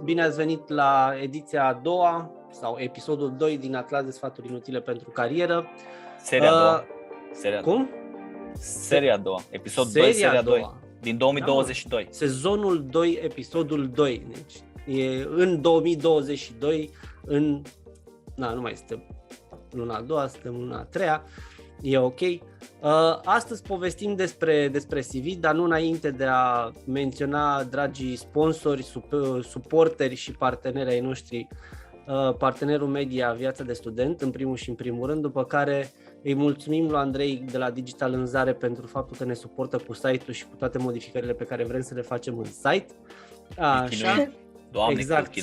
bine ați venit la ediția a doua sau episodul 2 din Atlas de sfaturi inutile pentru carieră. Seria a doua. Cum? Seria a doua. Episod 2, seria 2. Din 2022. Da, sezonul 2, episodul 2. Deci e în 2022, nu mai suntem luna a doua, suntem luna a treia. E ok. Astăzi povestim despre CV, dar nu înainte de a menționa dragii sponsori, suporteri și parteneri ai noștri, partenerul media Viața de Student, în primul și în primul rând, după care îi mulțumim lui Andrei de la Digital Înzare pentru faptul că ne suportă cu site-ul și cu toate modificările pe care vrem să le facem în site. Așa. Doamne, exact,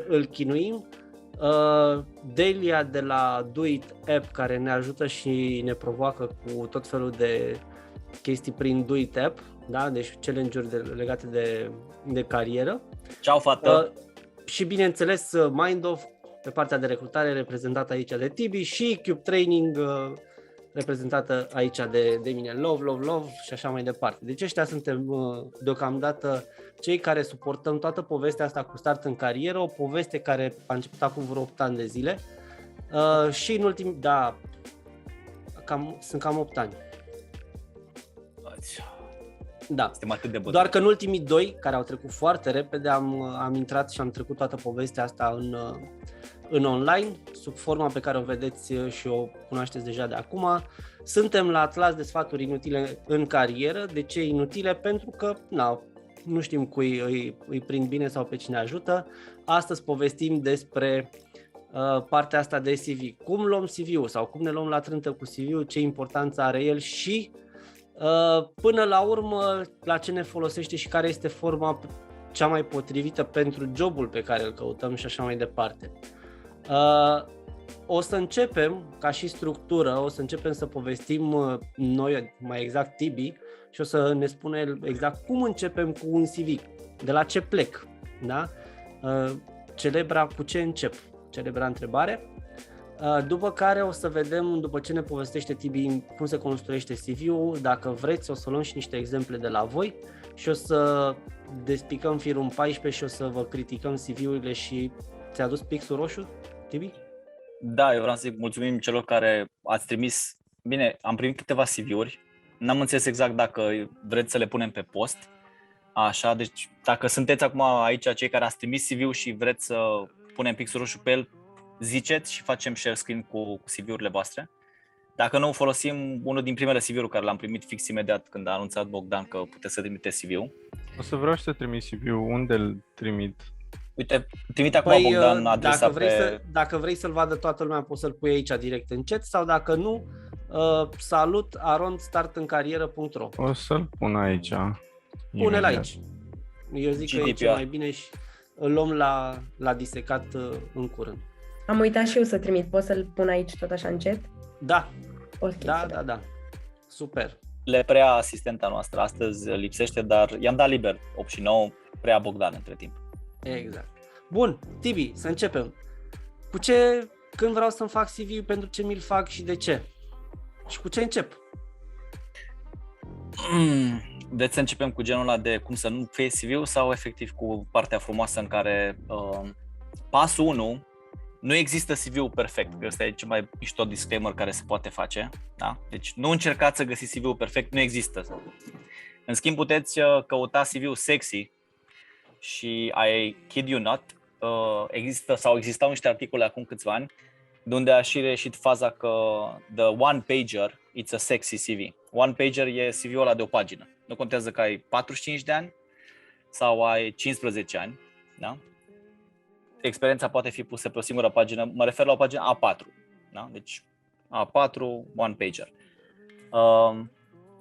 îl chinuim. Delia de la Do It App, care ne ajută și ne provoacă cu tot felul de chestii prin Do It App, da? Deci challenge-uri legate de carieră. Ciao, fată! Și bineînțeles Mindoff pe partea de recrutare, reprezentată aici de Tibi, și Cube Training, reprezentată aici de mine, Love și așa mai departe. Deci ăștia suntem deocamdată cei care suportăm toată povestea asta cu start în carieră, o poveste care a început acum vreo 8 ani de zile și în ultimii, sunt cam 8 ani. Da. Suntem atât de bătrâni. Doar că în ultimii 2, care au trecut foarte repede, am intrat și am trecut toată povestea asta în online, sub forma pe care o vedeți și o cunoașteți deja de acum. Suntem la Atlas de sfaturi inutile în carieră. De ce inutile? Pentru că nu știm cui îi prind bine sau pe cine ajută. Astăzi povestim despre partea asta de CV. Cum luăm CV-ul sau cum ne luăm la trântă cu CV-ul, ce importanță are el și până la urmă la ce ne folosește și care este forma cea mai potrivită pentru jobul pe care îl căutăm și așa mai departe. O să începem, ca și structură, o să începem să povestim noi, mai exact Tibi, și o să ne spune exact cum începem cu un CV, de la ce plec, da? Celebra cu ce încep, celebra întrebare. După care o să vedem, după ce ne povestește Tibi cum se construiește CV-ul, dacă vreți o să luăm și niște exemple de la voi și o să despicăm firul în 14 și o să vă criticăm CV-urile. Și ți-a dus pixul roșu, Tibi? Da, eu vreau să zic mulțumim celor care ați trimis. Bine, am primit câteva CV-uri, n-am înțeles exact dacă vreți să le punem pe post. Așa, deci dacă sunteți acum aici cei care ați trimis CV-ul și vreți să punem pixul roșu pe el, ziceți și facem share screen cu CV-urile voastre. Dacă nu, folosim unul din primele CV-uri care l-am primit fix imediat când a anunțat Bogdan că puteți să trimiteți CV-ul. O să vreau și să trimit CV-ul. Unde îl trimit? Uite, trimite acum Bogdan adresa dacă vrei să-l vadă toată lumea, poți să-l pui aici direct în chat, sau dacă nu, salut@startîncarieră.ro. O să-l pun aici. Pune-l aici. Eu zic că e cel mai bine și îl luăm la disecat în curând. Am uitat și eu să trimit. Poți să-l pun aici tot așa în chat? Da. Okay, Da. Super. Le preia asistenta noastră. Astăzi lipsește, dar i-am dat liber 8 și 9, preia Bogdan între timp. Exact. Bun, Tibi, să începem. Când vreau să-mi fac CV, pentru ce mi-l fac și de ce? Și cu ce încep? Vreți să începem cu genul ăla de cum să nu fie CV-ul sau efectiv cu partea frumoasă în care pasul 1, nu există CV-ul perfect, că ăsta e cel mai mișto disclaimer care se poate face, da? Deci nu încercați să găsiți CV-ul perfect, nu există. În schimb puteți căuta CV-ul sexy și I kid you not, existau niște articole acum câțiva ani de unde a și reieșit faza că the one pager, it's a sexy CV. One pager e CV-ul ăla de o pagină. Nu contează că ai 45 de ani sau ai 15 ani, da? Experiența poate fi pusă pe o singură pagină, mă refer la o pagină A4, da? Deci A4, one pager.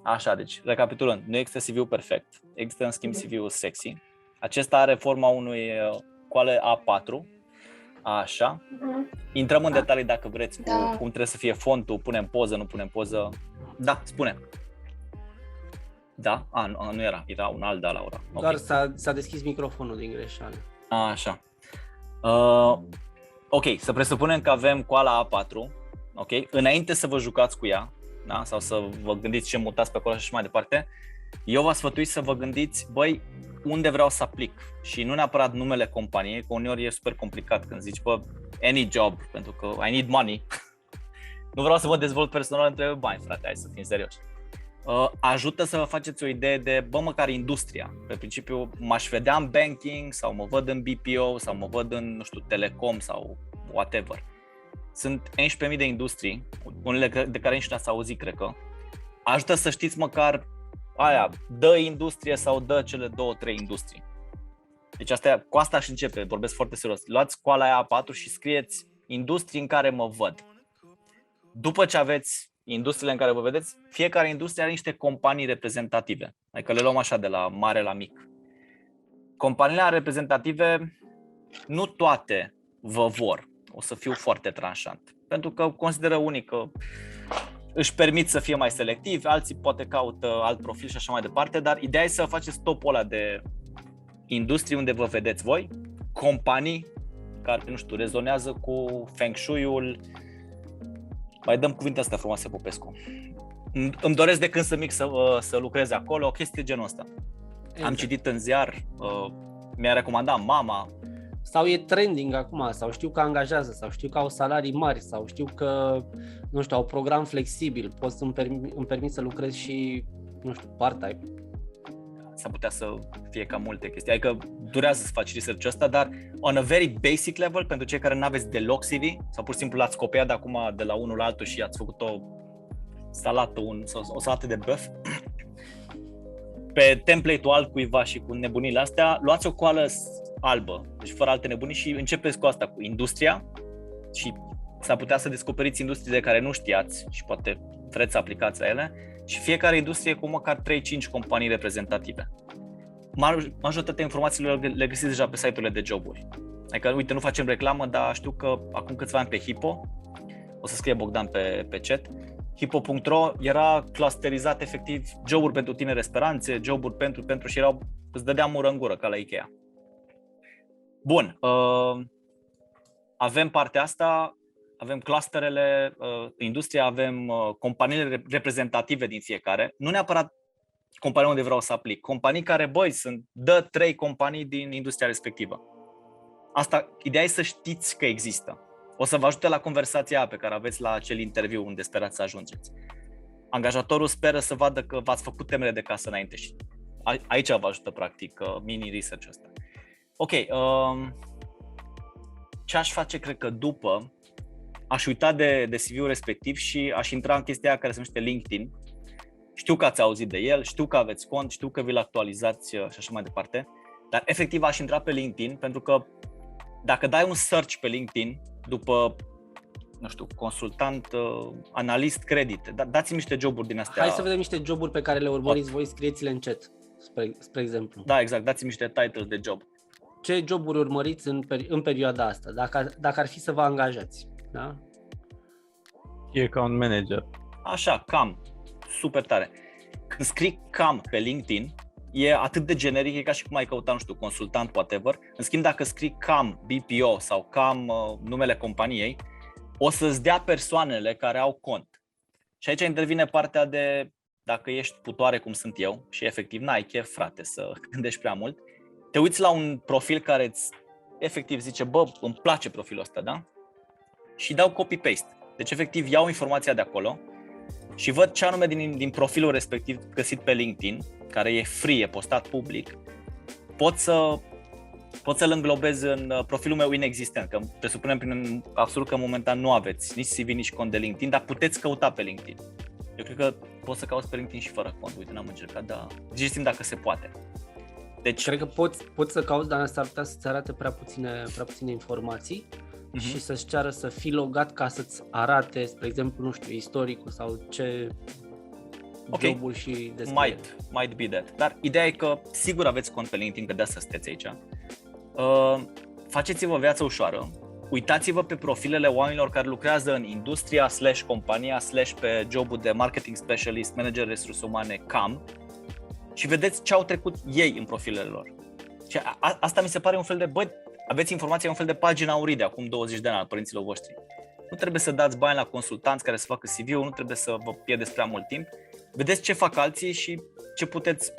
Așa, deci, recapitulând, nu există CV-ul perfect, există în schimb CV-ul sexy. Acesta are forma unui coale A4, așa. Intrăm în detalii dacă vreți cu cum trebuie să fie fontul, punem poză, nu punem poză. Da, spune. Da? Nu era un alt, da, Laura. Doar s-a deschis microfonul din greșeală. Așa. Ok, să presupunem că avem coala A4, ok? Înainte să vă jucați cu ea, da? Sau să vă gândiți ce mutați pe acolo și mai departe, eu v-aș sfătui să vă gândiți, băi, unde vreau să aplic și nu neapărat numele companiei, că uneori e super complicat când zici, bă, any job, pentru că I need money. Nu vreau să mă dezvolt personal, îmi trebuie bani, frate, hai să fim serioși. Ajută să vă faceți o idee de, bă, măcar industria. Pe principiu, m-aș vedea în banking sau mă văd în BPO sau mă văd în, nu știu, telecom sau whatever. Sunt 11.000 de industrii, unele de care nici n-ați auzit, cred că. Ajută să știți măcar aia, dă industrie sau dă cele 2-3 industrii. Deci cu asta aș începe, vorbesc foarte serios. Luați coala aia A4 și scrieți industrii în care mă văd. După ce aveți industriile în care vă vedeți, fiecare industrie are niște companii reprezentative. Adică le luăm așa de la mare la mic. Companiile reprezentative, nu toate vă vor. O să fiu foarte tranșant. Pentru că consideră unii că își permit să fie mai selectivi, alții poate caută alt profil și așa mai departe, dar ideea e să faceți topul ăla de industrii unde vă vedeți voi, companii care, nu știu, rezonează cu Feng Shui-ul. Mai dăm cuvinte astea frumoase, Popescu. Îmi doresc de când sunt mic să lucrez acolo, o chestie genul ăsta. Exact. Am citit în ziar, mi-a recomandat mama. Sau e trending acum, sau știu că angajează, sau știu că au salarii mari, sau știu că, nu știu, au program flexibil, pot să îmi permit să lucrez și, nu știu, part-time. S-ar putea să fie cam multe chestii, adică durează să faci research-ul ăsta, dar on a very basic level, pentru cei care n-aveți deloc CV, sau pur și simplu l-ați copiat de acum de la unul la altul și ați făcut o salată, o salată de băf, pe template-ul altcuiva și cu nebunile astea, luați o coală albă, deci fără alte nebunii și începeți cu asta, cu industria și s-ar putea să descoperiți industrii de care nu știați și poate vreți să aplicați la ele și fiecare industrie cu măcar 3-5 companii reprezentative. Majoritatea informațiilor le găsiți deja pe site-urile de joburi. Adică, uite, nu facem reclamă, dar știu că acum câțiva ani pe Hippo, o să scrie Bogdan pe chat, Hippo.ro era clusterizat efectiv joburi pentru tinere speranțe, joburi pentru și îți dădea mură în gură, ca la Ikea. Bun, avem partea asta, avem clusterele, industria, avem companiile reprezentative din fiecare, nu neapărat companii unde vreau să aplic, companii care, dă 3 companii din industria respectivă. Asta, ideea e să știți că există. O să vă ajute la conversația pe care aveți la acel interviu unde sperați să ajungeți. Angajatorul speră să vadă că v-ați făcut temele de casă înainte și aici vă ajută practic mini research-ul ăsta. Ok, ce aș face, cred că după, aș uita de CV-ul respectiv și aș intra în chestia care se numește LinkedIn. Știu că ați auzit de el, știu că aveți cont, știu că vi-l actualizați și așa mai departe, dar efectiv aș intra pe LinkedIn pentru că dacă dai un search pe LinkedIn după, nu știu, consultant, analist credit, dați-mi niște joburi din astea. Hai să vedem niște joburi pe care le urmăriți voi, scrieți-le în chat, spre exemplu. Da, exact, dați-mi niște titles de job. Ce joburi urmăriți în perioada asta, dacă ar fi să vă angajați, da? E account manager. Așa, cam, super tare. Când scrii cam pe LinkedIn, e atât de generic, e ca și cum ai căuta, nu știu, consultant, whatever. În schimb, dacă scrii cam BPO sau cam numele companiei, o să-ți dea persoanele care au cont. Și aici intervine partea de, dacă ești putoare cum sunt eu și efectiv n-ai chef, frate, să gândești prea mult, te uiți la un profil care îți efectiv zice, bă, îmi place profilul ăsta, da? Și dau copy-paste. Deci efectiv iau informația de acolo și văd ce anume din profilul respectiv găsit pe LinkedIn, care e free, e postat public, pot să-l înglobez în profilul meu inexistent, că presupunem prin absolut că momentan nu aveți nici CV, nici cont de LinkedIn, dar puteți căuta pe LinkedIn. Eu cred că poți să cauți pe LinkedIn și fără cont, uite, n-am încercat, dar ziceți-mi dacă se poate. Deci, cred că poți să cauți, dar s-ar putea să-ți arate prea puține informații și să-ți ceară să fii logat ca să-ți arate, spre exemplu, nu știu, istoricul sau ce joburi și despre might be that. Dar ideea e că sigur aveți cont pe LinkedIn, că de asta sunteți aici. Faceți-vă viața ușoară, uitați-vă pe profilele oamenilor care lucrează în industria / compania / pe jobul de marketing specialist, manager resurse umane, cam, și vedeți ce au trecut ei în profilele lor. Și asta mi se pare un fel de, aveți informația, un fel de pagină aurii de acum 20 de ani al părinților voștri. Nu trebuie să dați bani la consultanți care să facă CV-ul, nu trebuie să vă pierdeți prea mult timp. Vedeți ce fac alții și ce puteți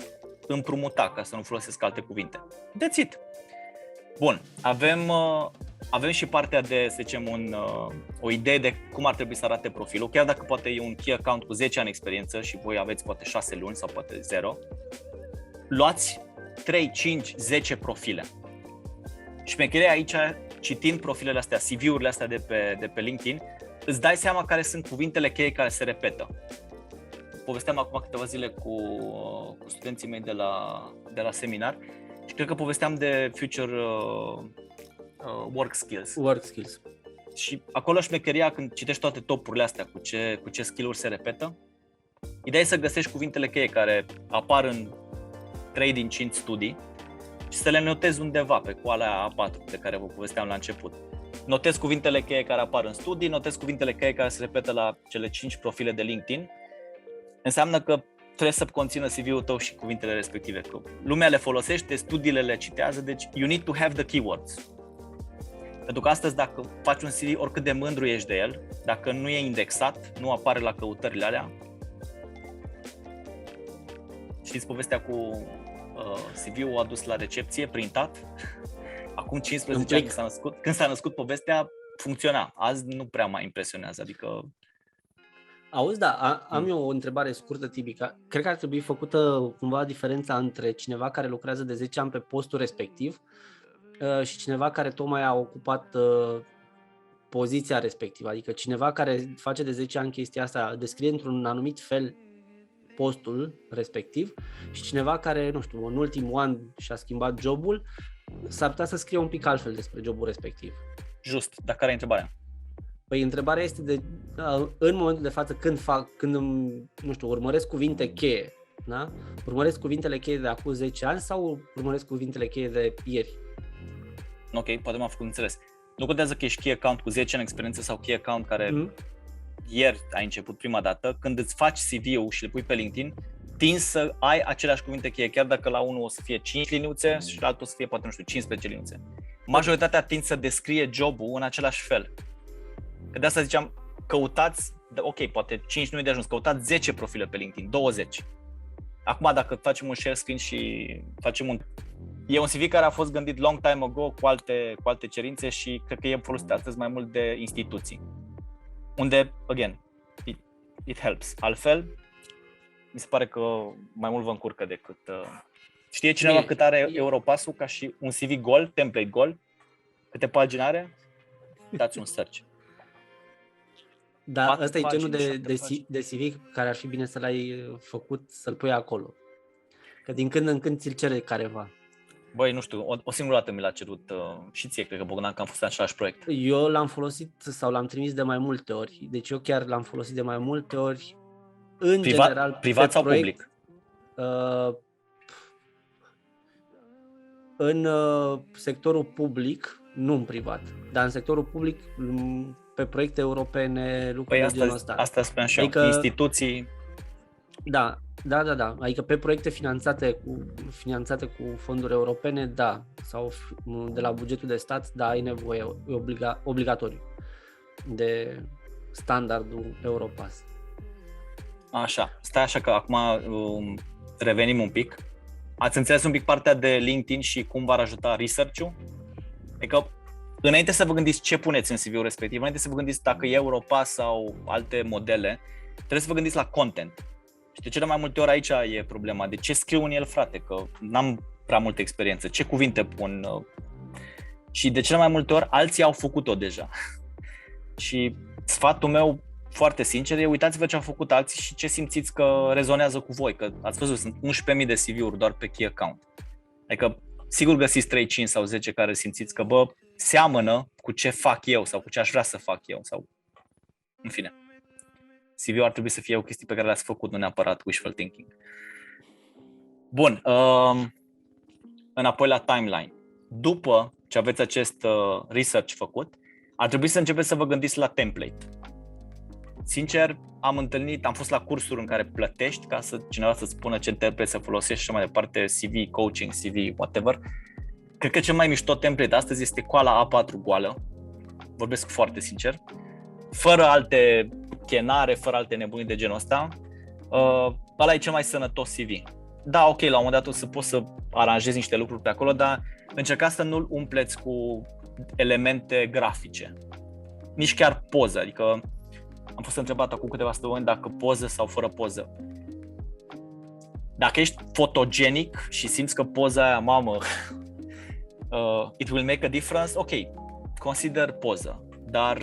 împrumuta, ca să nu folosesc alte cuvinte. That's it. Bun, avem și partea de, să zicem, o idee de cum ar trebui să arate profilul, chiar dacă poate e un key account cu 10 ani experiență și voi aveți poate 6 luni sau poate 0, luați 3, 5, 10 profile. Șmecheria aici, citind profilele astea, CV-urile astea de pe LinkedIn, îți dai seama care sunt cuvintele cheie care se repetă. Povesteam acum câteva zile cu studenții mei de la seminar și cred că povesteam de future work skills. Work skills. Și acolo șmecheria, când citești toate topurile astea cu ce skill-uri se repetă, ideea e să găsești cuvintele cheie care apar în 3 din 5 studii și să le notezi undeva pe coala A4 de care vă povesteam la început. Notezi cuvintele cheie care apar în studii, notezi cuvintele cheie care se repetă la cele 5 profile de LinkedIn. Înseamnă că trebuie să conțină CV-ul tău și cuvintele respective. Că lumea le folosește, studiile le citează, deci you need to have the keywords. Pentru că astăzi, dacă faci un CV, oricât de mândru ești de el, dacă nu e indexat, nu apare la căutările alea. Știți povestea cu CV-ul adus la recepție, printat? Acum 15 ani când s-a născut povestea, funcționa. Azi nu prea mai impresionează, adică... Auzi, da, am eu o întrebare scurtă, tipică. Cred că ar trebui făcută cumva diferența între cineva care lucrează de 10 ani pe postul respectiv și cineva care tocmai a ocupat poziția respectivă. Adică cineva care face de 10 ani chestia asta, descrie într-un anumit fel postul respectiv și cineva care, nu știu, în ultimul an și-a schimbat jobul, s-ar putea să scrie un pic altfel despre jobul respectiv. Just, dar care e întrebarea? Păi întrebarea este în momentul de față când nu știu, urmăresc cuvinte cheie, da? Urmăresc cuvintele cheie de acum 10 ani sau urmăresc cuvintele cheie de ieri? Ok, poate m-am făcut înțeles. Nu contează că ești key account cu 10 ani experiență sau key account care ieri ai început prima dată, când îți faci CV-ul și le pui pe LinkedIn, tinzi să ai aceleași cuvinte cheie, chiar dacă la unul o să fie 5 liniuțe și la altul o să fie poate, nu știu, 15 liniuțe. Majoritatea tind să descrie jobul în același fel. Că de asta ziceam, căutați, ok, poate 5 nu e de ajuns, căutați 10 profile pe LinkedIn, 20. Acum dacă facem un share screen și facem e un CV care a fost gândit long time ago cu alte cerințe și cred că e folosit astăzi mai mult de instituții. Unde, again, it helps. Altfel, mi se pare că mai mult vă încurcă decât... Știe cineva cât are Europass-ul ca și un CV gol, template gol? Câte pagini are? Dați un search. Da, ăsta e genul de CV care ar fi bine să l-ai făcut, să-l pui acolo. Că din când în când ți-l cere careva. Băi, nu știu, o singură dată mi l-a cerut și ție, cred că Bogdan, că am fost în același proiect. Eu l-am folosit sau l-am trimis de mai multe ori. Deci eu chiar l-am folosit de mai multe ori. În general, privat sau proiect, public? În sectorul public, nu în privat, dar în sectorul public, pe proiecte europene, lucruri de genul ăsta. Asta spuneam și adică, eu, instituții. Da. Adică pe proiecte finanțate cu fonduri europene, da, sau de la bugetul de stat, da, ai nevoie, e obligatoriu de standardul Europass. Așa, stai așa că acum revenim un pic. Ați înțeles un pic partea de LinkedIn și cum v-ar ajuta research-ul? Adică, înainte să vă gândiți ce puneți în CV-ul respectiv, înainte să vă gândiți dacă e Europass sau alte modele, trebuie să vă gândiți la content. Și de cele mai multe ori aici e problema. De ce scriu în el, frate? Că n-am prea multă experiență. Ce cuvinte pun? Și de cele mai multe ori alții au făcut-o deja. Și sfatul meu, foarte sincer, e uitați-vă ce au făcut alții și ce simțiți că rezonează cu voi. Că ați văzut, sunt 11.000 de CV-uri doar pe key account. Adică sigur găsiți 3, 5 sau 10 care simțiți că seamănă cu ce fac eu sau cu ce aș vrea să fac eu. Sau în fine. CV-ul ar trebui să fie o chestie pe care le-ați făcut, nu neapărat wishful thinking. Bun, înapoi la timeline. După ce aveți acest research făcut, ar trebui să începeți să vă gândiți la template. Sincer, am fost la cursuri în care plătești ca să cineva să-ți spună ce template să folosești și mai departe, CV, coaching, CV, whatever. Cred că cel mai mișto template astăzi este coala A4 goală. Vorbesc foarte sincer. Fără alte chenare, fără alte nebunii de genul ăsta. Ăla e cel mai sănătos CV. da, ok, la un moment dat o să poți să aranjezi niște lucruri pe acolo, dar încercați să nu-l umpleți cu elemente grafice. Nici chiar poză, adică am fost întrebat acum câteva săptămâni dacă poză sau fără poză. Dacă ești fotogenic și simți că poza aia, mamă, it will make a difference, ok, consider poză. Dar,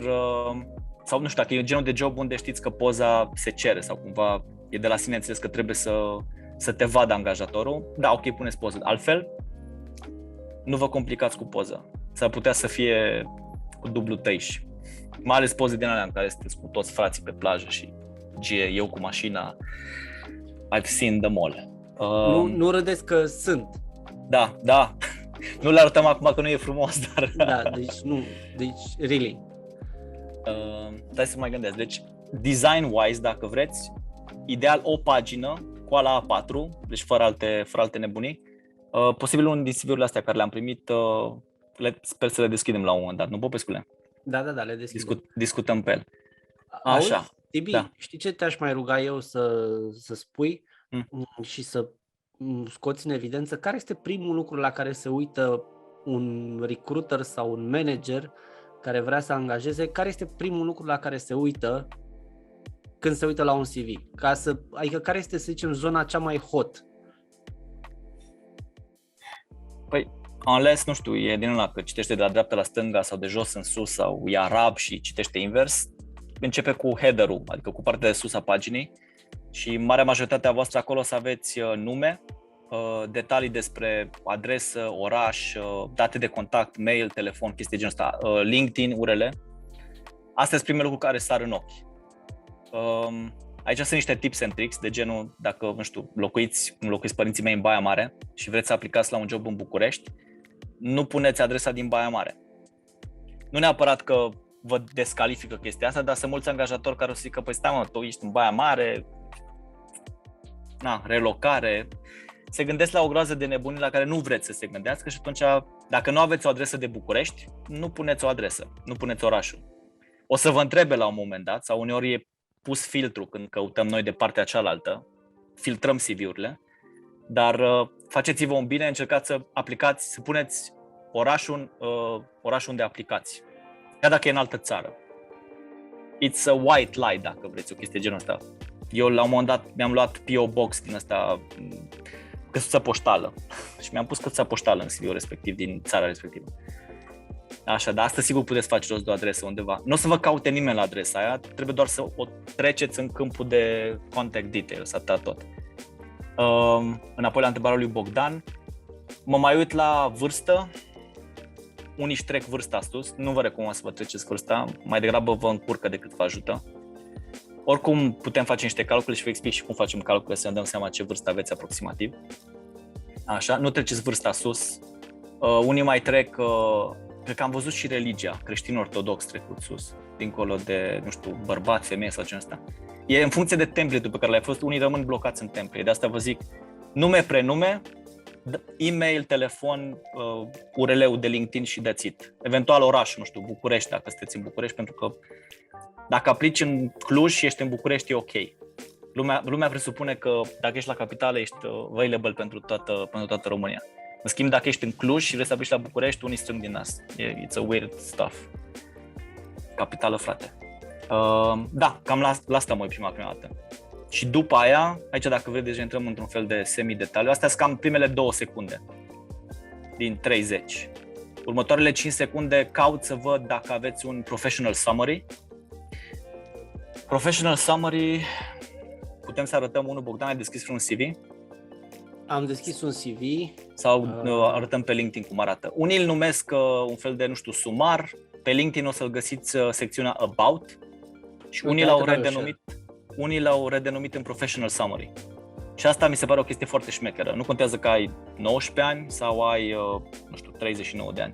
sau nu știu, dacă e genul de job unde știți că poza se cere sau cumva e de la sine înțeles că trebuie să te vadă angajatorul, da, ok, puneți poză. Altfel, nu vă complicați cu poza. S-ar putea să fie cu dublu tăiș. Mai ales poze din alea în care sunteți cu toți frații pe plajă și eu cu mașina. I've seen them all. Nu râdeți că sunt. Da. Nu le arătăm acum că nu e frumos, dar... Da, deci, really. Stai să mai gândesc. Deci, design-wise, dacă vreți, ideal o pagină cu ala A4, deci fără alte nebunii. Posibil unul din CV-urile astea care le-am primit, sper să le deschidem la un moment dat, nu, Popescule? Da, le deschidem. Discutăm pe el. Așa. Așa. Tibi, da. Știi ce te-aș mai ruga eu să spui și să scoți în evidență? Care este primul lucru la care se uită un recruiter sau un manager care vrea să angajeze? Care este primul lucru la care se uită când se uită la un CV? Adică care este, să zicem, zona cea mai hot? Păi, unless, nu știu, e din ăla că citește de la dreapta la stânga sau de jos în sus sau e arab și citește invers, începe cu header-ul, adică cu partea de sus a paginii și marea majoritatea voastră acolo o să aveți nume, detalii despre adresă, oraș, date de contact, mail, telefon, chestii genul ăsta, LinkedIn, URL. Astea sunt primele lucruri care sar în ochi. Aici sunt niște tips and tricks de genul, dacă, nu știu, locuiți părinții mei în Baia Mare și vreți să aplicați la un job în București, nu puneți adresa din Baia Mare. Nu neapărat că vă descalifică chestia asta, dar sunt mulți angajatori care o să zică, păi stai mă, tu ești în Baia Mare, relocare. Se gândesc la o groază de nebunii la care nu vreți să se gândească și atunci, dacă nu aveți o adresă de București, nu puneți o adresă, nu puneți orașul. O să vă întrebe la un moment dat, sau uneori e pus filtru când căutăm noi de partea cealaltă, filtrăm CV-urile, dar faceți-vă un bine, încercați să aplicați, să puneți orașul unde aplicați, chiar dacă e în altă țară. It's a white lie, dacă vreți, o chestie genul ăsta. Eu la un moment dat mi-am luat P.O. Box din asta, căsuța poștală și mi-am pus căsuța poștală în CV-ul respectiv, din țara respectivă. Așa, dar asta sigur puteți face rost de o adresă undeva. Nu o să vă caute nimeni la adresa aia, trebuie doar să o treceți în câmpul de contact details, atât tot. Înapoi la întrebarea lui Bogdan, mă mai uit la vârstă. Unii își trec vârsta sus, nu vă recomand să vă treceți vârsta, mai degrabă vă încurcă decât vă ajută. Oricum putem face niște calcule și vă explic și cum facem calcule să ne dăm seama ce vârstă aveți aproximativ. Așa, nu treceți vârsta sus. Unii mai trec, cred că am văzut și religia, creștin-ortodox trecut sus, dincolo de, nu știu, bărbați, femei sau ce ăsta. E în funcție de template-ul pe care l-ai fost, unii rămân blocați în template. De asta vă zic, nume, prenume, e-mail, telefon, URL-ul de LinkedIn și that's it. Eventual oraș, nu știu, București, dacă sunteți în București, pentru că dacă aplici în Cluj și ești în București, e ok. Lumea presupune că dacă ești la capitală, ești available pentru toată România. În schimb, dacă ești în Cluj și vrei să aplici la București, unii strâng din nas. It's a weird stuff. Capitală, frate. Da, cam la asta mă uit prima dată. Și după aia, aici dacă vrei, deja intrăm într-un fel de semi-detaliu. Astea sunt cam primele 2 secunde din 30. Următoarele 5 secunde caut să văd dacă aveți un professional summary. Professional summary, putem să arătăm unul, Bogdan, ai deschis un CV? Am deschis un CV. Sau arătăm pe LinkedIn cum arată. Unii îl numesc un fel de, nu știu, sumar. Pe LinkedIn o să-l găsiți secțiunea About. Și unii l-au redenumit în Professional Summary. Și asta mi se pare o chestie foarte șmecheră. Nu contează că ai 19 ani sau ai, nu știu, 39 de ani.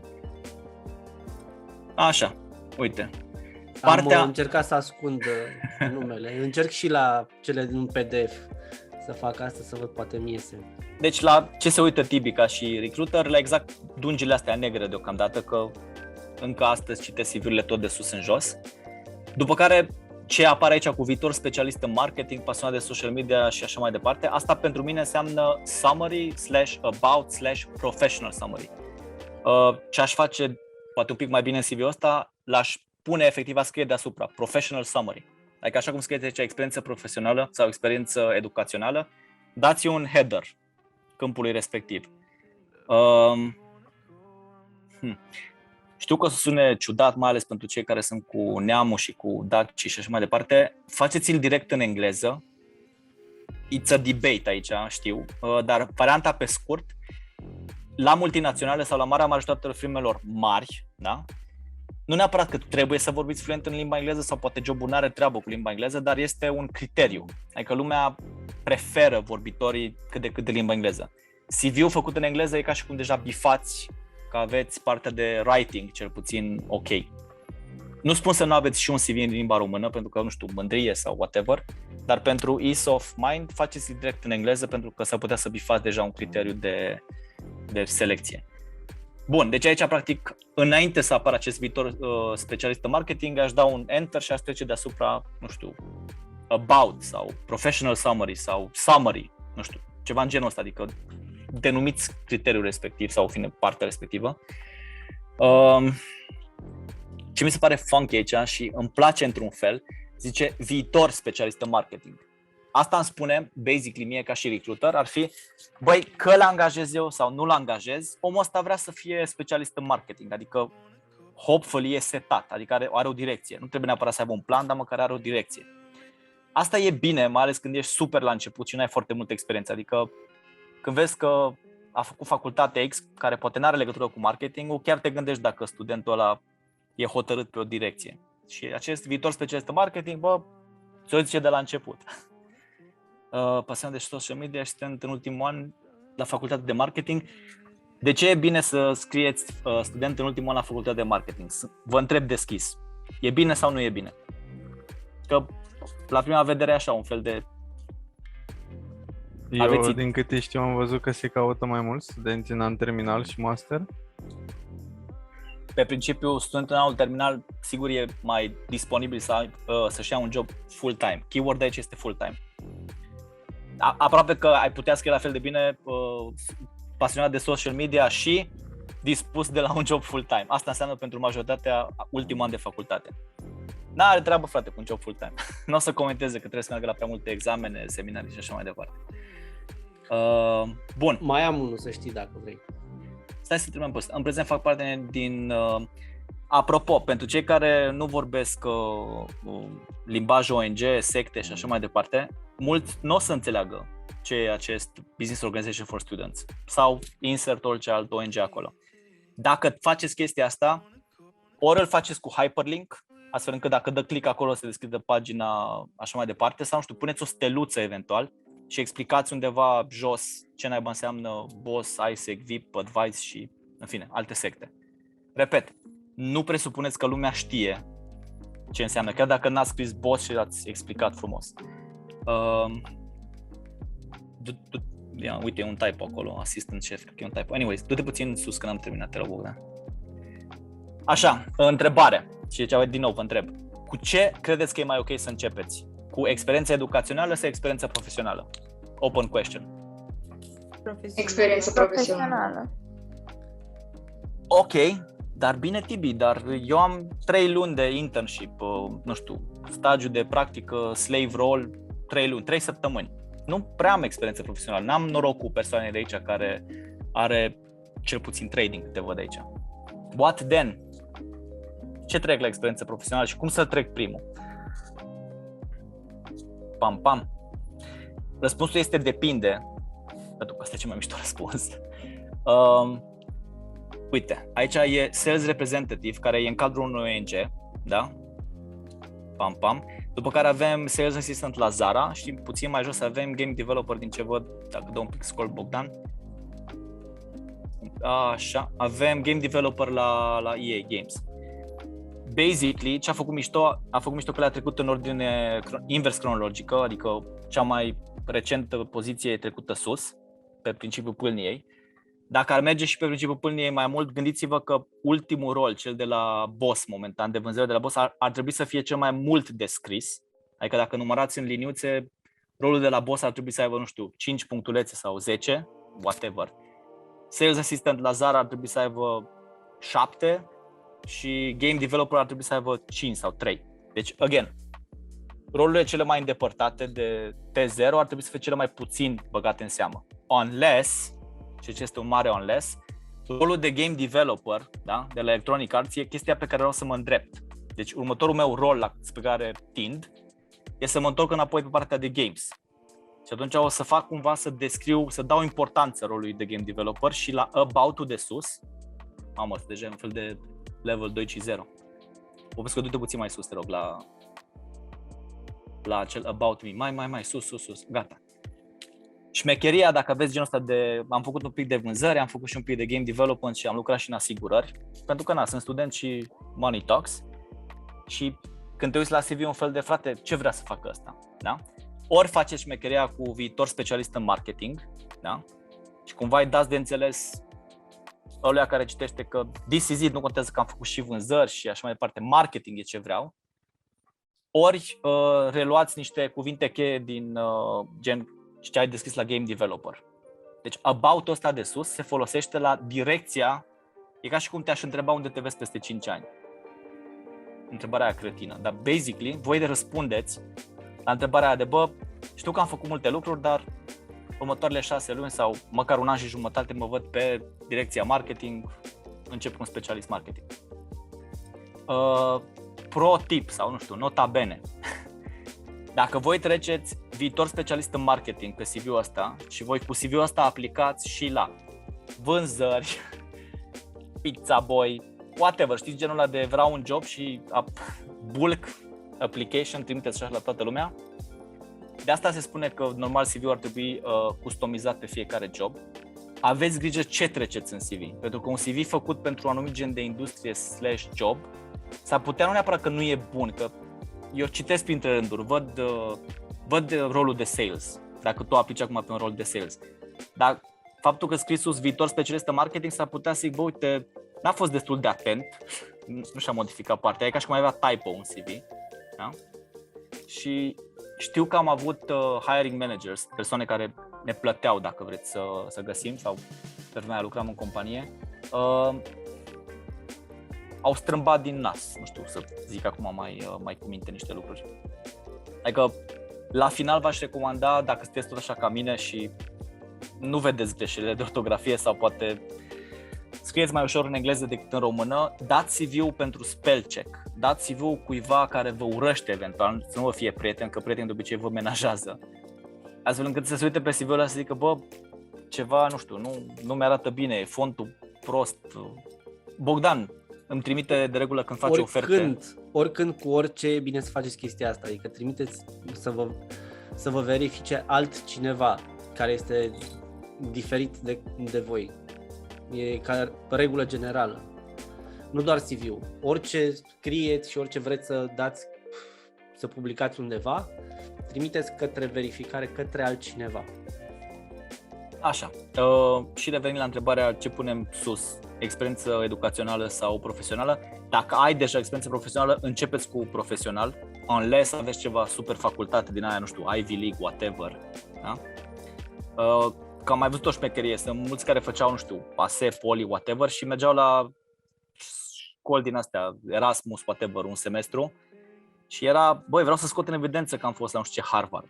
Așa, uite. Am încercat să ascund numele. Încerc și la cele din PDF să fac asta, să văd, poate mi iese. Deci la ce se uită Tibi ca și recruiter, la exact dungile astea negre deocamdată, că încă astăzi citesc CV-urile tot de sus în jos. După care ce apare aici cu viitor specialist în marketing, pasionat de social media și așa mai departe, asta pentru mine înseamnă summary / professional summary. Ce aș face poate un pic mai bine în CV-ul ăsta, l-aș pune efectiv a scrie deasupra, professional summary. Adică așa cum scrieți aici experiență profesională sau experiență educațională, dați un header câmpului respectiv. Știu că o să sune ciudat, mai ales pentru cei care sunt cu neamul și cu daci și așa mai departe. Faceți-l direct în engleză. It's a debate aici, știu, dar varianta pe scurt, la multinaționale sau la marea majoritatea firmelor mari, da? Nu neapărat că trebuie să vorbiți fluent în limba engleză sau poate jobul n-are treabă cu limba engleză, dar este un criteriu. Adică lumea preferă vorbitorii cât de cât de limba engleză. CV-ul făcut în engleză e ca și cum deja bifați că aveți partea de writing cel puțin ok. Nu spun să nu aveți și un CV în limba română, pentru că, nu știu, mândrie sau whatever, dar pentru ease of mind faceți direct în engleză pentru că s-ar putea să bifați deja un criteriu de selecție. Bun, deci aici, practic, înainte să apară acest viitor specialist în marketing, aș da un enter și aș trece deasupra, nu știu, about sau professional summary sau summary, nu știu, ceva în genul ăsta, adică denumiți criteriul respectiv sau, în fine, partea respectivă. Ce mi se pare funky aici și îmi place într-un fel, zice viitor specialist în marketing. Asta îmi spune, basically, mie ca și recruiter, ar fi, băi, că l-angajez eu sau nu l-angajez, omul ăsta vrea să fie specialist în marketing, adică hopefully e setat, adică are o direcție. Nu trebuie neapărat să aibă un plan, dar măcar are o direcție. Asta e bine, mai ales când ești super la început și nu ai foarte multă experiență, adică când vezi că a făcut facultatea X, care poate n-are legătură cu marketingul, chiar te gândești dacă studentul ăla e hotărât pe o direcție. Și acest viitor specialist în marketing, bă, ți-o zice de la început. Pasionat de social media și student în ultimul an la facultatea de marketing. De ce e bine să scrieți student în ultimul an la facultatea de marketing? Vă întreb deschis. E bine sau nu e bine? Că la prima vedere așa, un fel de... Eu, din câte știu, am văzut că se caută mai mulți studenți în an terminal și master. Pe principiu, studentul în anul terminal, sigur, e mai disponibil să-și ia un job full-time. Keyword aici este full-time. Aproape că ai putea scrie la fel de bine pasionat de social media și dispus de la un job full-time. Asta înseamnă pentru majoritatea ultimul an de facultate. N-are treabă, frate, cu un job full-time. Nu o să comenteze că trebuie să meargă la prea multe examene, seminarii și așa mai departe. Bun. Mai am unul, să știi, dacă vrei. Stai să trimem pe ăsta. În prezent fac parte din... Apropo, pentru cei care nu vorbesc limbaj ONG, secte și așa mai departe, mulți nu o să înțeleagă ce e acest Business Organization for Students sau insert orice alt ONG acolo. Dacă faceți chestia asta, ori îl faceți cu hyperlink, astfel încât dacă dă click acolo se deschide pagina așa mai departe, sau, nu știu, puneți o steluță eventual și explicați undeva jos ce naiba înseamnă BOSS, ISEC, VIP, Advice și, în fine, alte secte. Repet, nu presupuneți că lumea știe ce înseamnă, chiar dacă n-ați scris BOSS și l-ați explicat frumos. Uite, e un typo acolo, assistant chef, cred că e un typo. Anyways, du-te puțin sus că n-am terminat, te rog, Bogdan. Așa, întrebare. Și din nou vă întreb. Cu ce credeți că e mai ok să începeți? Cu experiența educațională sau experiența profesională? Open question. Experiență profesională. Ok, dar bine, Tibi, dar eu am 3 luni de internship, nu știu, stagiu de practică, slave role, 3 luni, 3 săptămâni. Nu prea am experiență profesională, n-am noroc cu persoane de aici care are cel puțin 3 din câte văd aici. What then? Ce trec la experiență profesională și cum să trec primul? Pam, pam. Răspunsul este depinde, pentru că asta e cel mai mișto răspuns. Uite, aici e Sales Representative, care e în cadrul unui ONG, da? Pam, pam. După care avem Sales Assistant la Zara și puțin mai jos avem Game Developer din ce văd, dacă dau un pic scroll, Bogdan. Așa, avem Game Developer la EA Games. Basically, ce a făcut mișto că le-a trecut în ordine invers cronologică, adică cea mai recentă poziție e trecută sus, pe principiul pâlniei. Dacă ar merge și pe principiul pâlniei mai mult, gândiți-vă că ultimul rol, cel de la boss momentan, de vânzare de la boss, ar trebui să fie cel mai mult descris. Adică dacă numărați în liniuțe, rolul de la boss ar trebui să aibă, nu știu, 5 punctulețe sau 10, whatever. Sales assistant la Zara ar trebui să aibă 7 și game developer ar trebui să aibă 5 sau 3. Deci, again, rolurile cele mai îndepărtate de T0 ar trebui să fie cele mai puțin băgate în seamă. Unless, și ce este un mare unless, rolul de game developer, da, de la Electronic Arts e chestia pe care vreau să mă îndrept. Deci următorul meu rol spre care tind e să mă întorc înapoi pe partea de games. Și atunci o să fac cumva să descriu, să dau importanță rolului de game developer și la about-ul de sus, mamă, deja e un fel de level 2 și 0. O vezi că du-te puțin mai sus, te rog, la acel about me, mai, sus, gata. Șmecheria, dacă aveți genul ăsta de, am făcut un pic de vânzări, am făcut și un pic de game development și am lucrat și în asigurări, pentru că sunt student și money talks și când te uiți la CV un fel de frate, ce vrea să facă ăsta, da? Ori faceți șmecheria cu viitor specialist în marketing, da? Și cumva îi dați de înțeles ăluia care citește că this is it, nu contează că am făcut și vânzări și așa mai departe, marketing e ce vreau. Ori reluați niște cuvinte cheie din gen ce ai descris la game developer. Deci about-ul ăsta de sus se folosește la direcția, e ca și cum te-aș întreba unde te vezi peste 5 ani. Întrebarea aia cretină, dar basically voi răspundeți la întrebarea aia de știu că am făcut multe lucruri, dar următoarele 6 luni sau măcar un an și jumătate mă văd pe direcția marketing, încep cu un specialist marketing. Pro tip sau nu știu, nota bene. Dacă voi treceți viitor specialist în marketing pe CV-ul ăsta și voi cu CV-ul ăsta aplicați și la vânzări, pizza boy, whatever, știți genul ăla de vreau un job și bulk application, trimiteți așa la toată lumea. De asta se spune că normal CV-ul ar trebui customizat pe fiecare job. Aveți grijă ce treceți în CV, pentru că un CV făcut pentru un anumit gen de industrie / job s-ar putea nu neapărat că nu e bun, că eu citesc printre rânduri, văd rolul de sales, dacă tu aplici acum pe un rol de sales. Dar faptul că scris sus viitor specialist în marketing s-ar putea să zic, uite, n-a fost destul de atent, nu și-a modificat partea, e ca și cum avea typo în CV. Da? Și știu că am avut hiring managers, persoane care ne plăteau, dacă vreți să găsim, sau pe vremea lucram în companie, au strâmbat din nas, nu știu să zic acum mai cu minte niște lucruri. Adică la final v-aș recomanda, dacă sunteți tot așa ca mine și nu vedeți greșelile de ortografie sau poate scrieți mai ușor în engleză decât în română, dați CV-ul pentru spell check, dați CV-ul cuiva care vă urăște eventual, să nu vă fie prieten, că prietenii de obicei vă menajează, astfel încât să se uite pe CV-ul ăla să zică, ceva, nu știu, nu mi-arată bine, e fontul prost. Bogdan îmi trimite de regulă când face oferte. Oricând, cu orice, e bine să faceți chestia asta, adică trimiteți să vă verifice altcineva care este diferit de voi. E ca regulă generală. Nu doar CV-ul. Orice scrieți și orice vreți să dați, să publicați undeva, trimiteți către verificare, către altcineva. Așa. Și revenind la întrebarea ce punem sus, experiență educațională sau profesională. Dacă ai deja experiență profesională, începeți cu profesional, unless aveți ceva super facultate din aia, nu știu, Ivy League, whatever. Da? Că am mai văzut o șmecherie, sunt mulți care făceau, nu știu, PASE, Poli, whatever și mergeau la școli din astea, Erasmus, whatever, un semestru și era, vreau să scot în evidență că am fost la nu știu ce Harvard.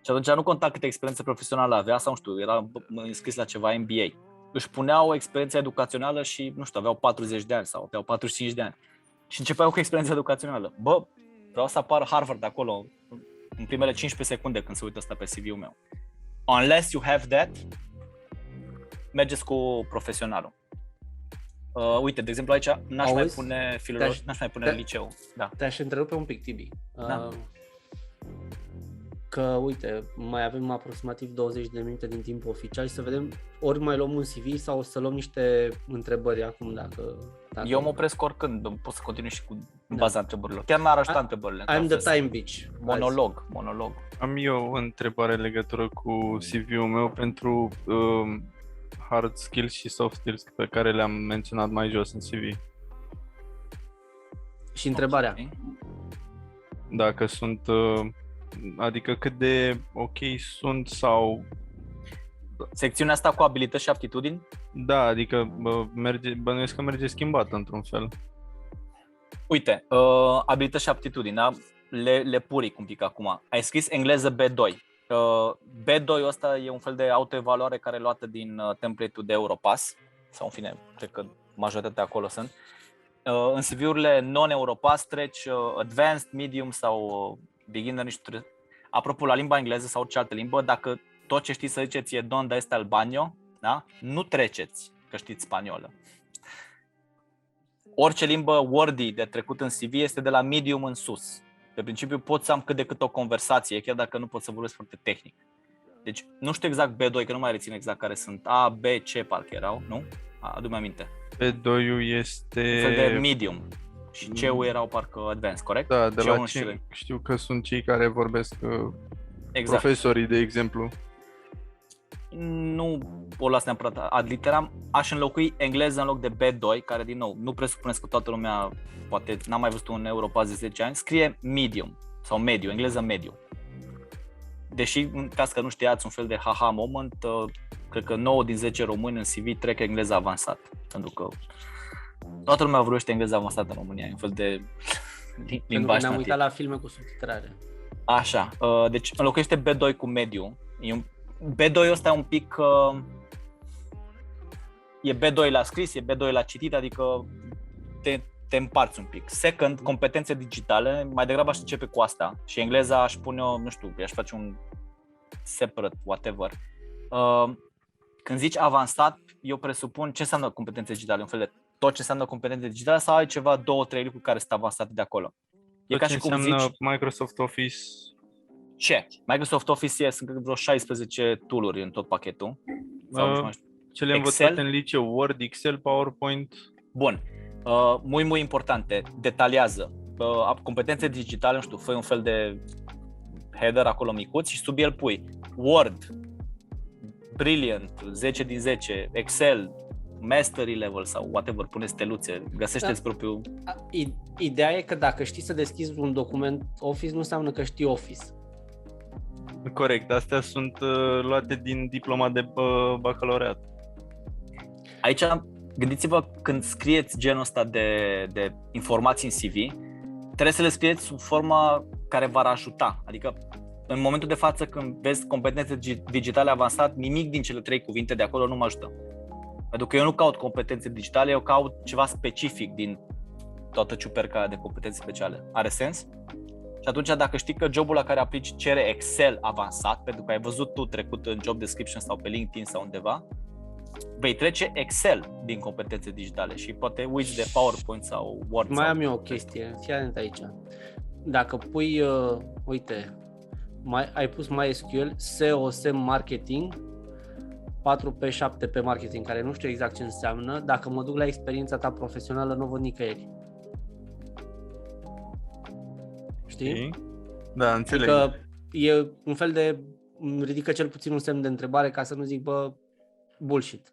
Și atunci nu conta câte experiență profesională avea sau, nu știu, era înscris la ceva MBA. Își puneau experiența educațională și, nu știu, aveau 40 de ani sau aveau 45 de ani. Și începeau cu experiența educațională. Vreau să apară Harvard acolo în primele 15 secunde când se uită asta pe CV-ul meu. Unless you have that, mergeți cu profesionalul. Uite, de exemplu aici n-aș mai pune filologie, n-aș mai pune liceu. Da. Te-aș întrerupe un pic, Tibi. Da. Că, uite, mai avem aproximativ 20 de minute din timp oficial și să vedem, ori mai luăm un CV sau o să luăm niște întrebări acum dacă eu mă opresc oricând, pot să continui și cu baza întrebărilor. Chiar m-ar ajuta întrebările. I'm the time bitch. Monolog. Am eu o întrebare în legătură cu CV-ul meu pentru hard skills și soft skills pe care le-am menționat mai jos în CV. Și întrebarea. Dacă sunt, adică cât de ok sunt sau... Secțiunea asta cu abilități și aptitudini? Da, adică bănuiesc că merge schimbată într-un fel. Uite, abilități și aptitudini, da? Le puric un pic acum. Ai scris engleză B2. B2 ăsta e un fel de autoevaluare care e luată din template-ul de Europass, sau în fine, cred că majoritatea acolo sunt. În CV-urile non-Europass treci advanced, medium sau beginner, apropo, la limba engleză sau orice altă limbă, dacă tot ce știți să ziceți e donde este al baño, da? Nu treceți că știți spaniolă. Orice limbă wordy de trecut în CV este de la medium în sus. Pe principiu pot să am cât de cât o conversație, chiar dacă nu pot să vorbesc foarte tehnic. Deci nu știu exact B2, că nu mai rețin exact care sunt. A, B, C parcă erau, nu? Adu-mi aminte. B2-ul este... Un fel de medium. Și C-ul erau parcă advanced, corect? Da, de la C știu că sunt cei care vorbesc, exact. Profesorii, de exemplu. Nu o las neapărat ad literam, aș înlocui engleză în loc de B2, care din nou nu presupuneți că toată lumea, poate n-am mai văzut un Europass de 10 ani, scrie medium sau mediu, engleză mediu. Deși, în caz că nu știați, un fel de haha moment, cred că 9 din 10 români în CV trec engleză avansat, pentru că toată lumea vorbește engleză avansată în România, e un fel de limbaj nativ. Ne-am uitat la filme cu subtitrare. Așa, deci înlocuiește B2 cu mediu. B2 ăsta e un pic, e B2 la scris, e B2 la citit, adică te împarți un pic. Second, competențe digitale, mai degrabă aș începe cu asta și engleza aș pune, nu știu, aș face un separate, whatever. Când zici avansat, eu presupun ce înseamnă competențe digitale, un fel de tot ce înseamnă competențe digitale sau ai ceva, 2-3 lucruri care sunt avansate de acolo. E ca și cum zici Microsoft Office. Ce? Microsoft Office sunt vreo 16 tool-uri în tot pachetul. Sau, ce le-am învățat în liceu, Word, Excel, PowerPoint. Bun. Mult importante, detaliază. Competențe digitale, nu știu, fă un fel de header acolo micuț și sub el pui Word, Brilliant, 10 din 10, Excel, Mastery level sau whatever, pune steluțe, găsește-ți propriul... Ideea e că dacă știi să deschizi un document Office, nu înseamnă că știi Office. Corect, astea sunt luate din diploma de bacalaureat. Aici, gândiți-vă, când scrieți genul ăsta de informații în CV, trebuie să le scrieți sub forma care v-ar ajuta. Adică, în momentul de față, când vezi competențe digitale avansat, nimic din cele 3 cuvinte de acolo nu mă ajută. Pentru că eu nu caut competențe digitale, eu caut ceva specific din toată ciuperca de competențe speciale. Are sens? Și atunci, dacă știi că jobul la care aplici cere Excel avansat, pentru că ai văzut tu trecut în job description sau pe LinkedIn sau undeva, vei trece Excel din competențe digitale și poate uiți de PowerPoint sau Word. Mai am eu o chestie, fii atent aici. Dacă pui, uite, ai pus MySQL, SEO, SEM Marketing, 4P7P Marketing, care nu știu exact ce înseamnă, dacă mă duc la experiența ta profesională, nu văd nicăieri. Știi? Da, înțeleg. Adică e un fel de, ridică cel puțin un semn de întrebare ca să nu zic, bă, bullshit.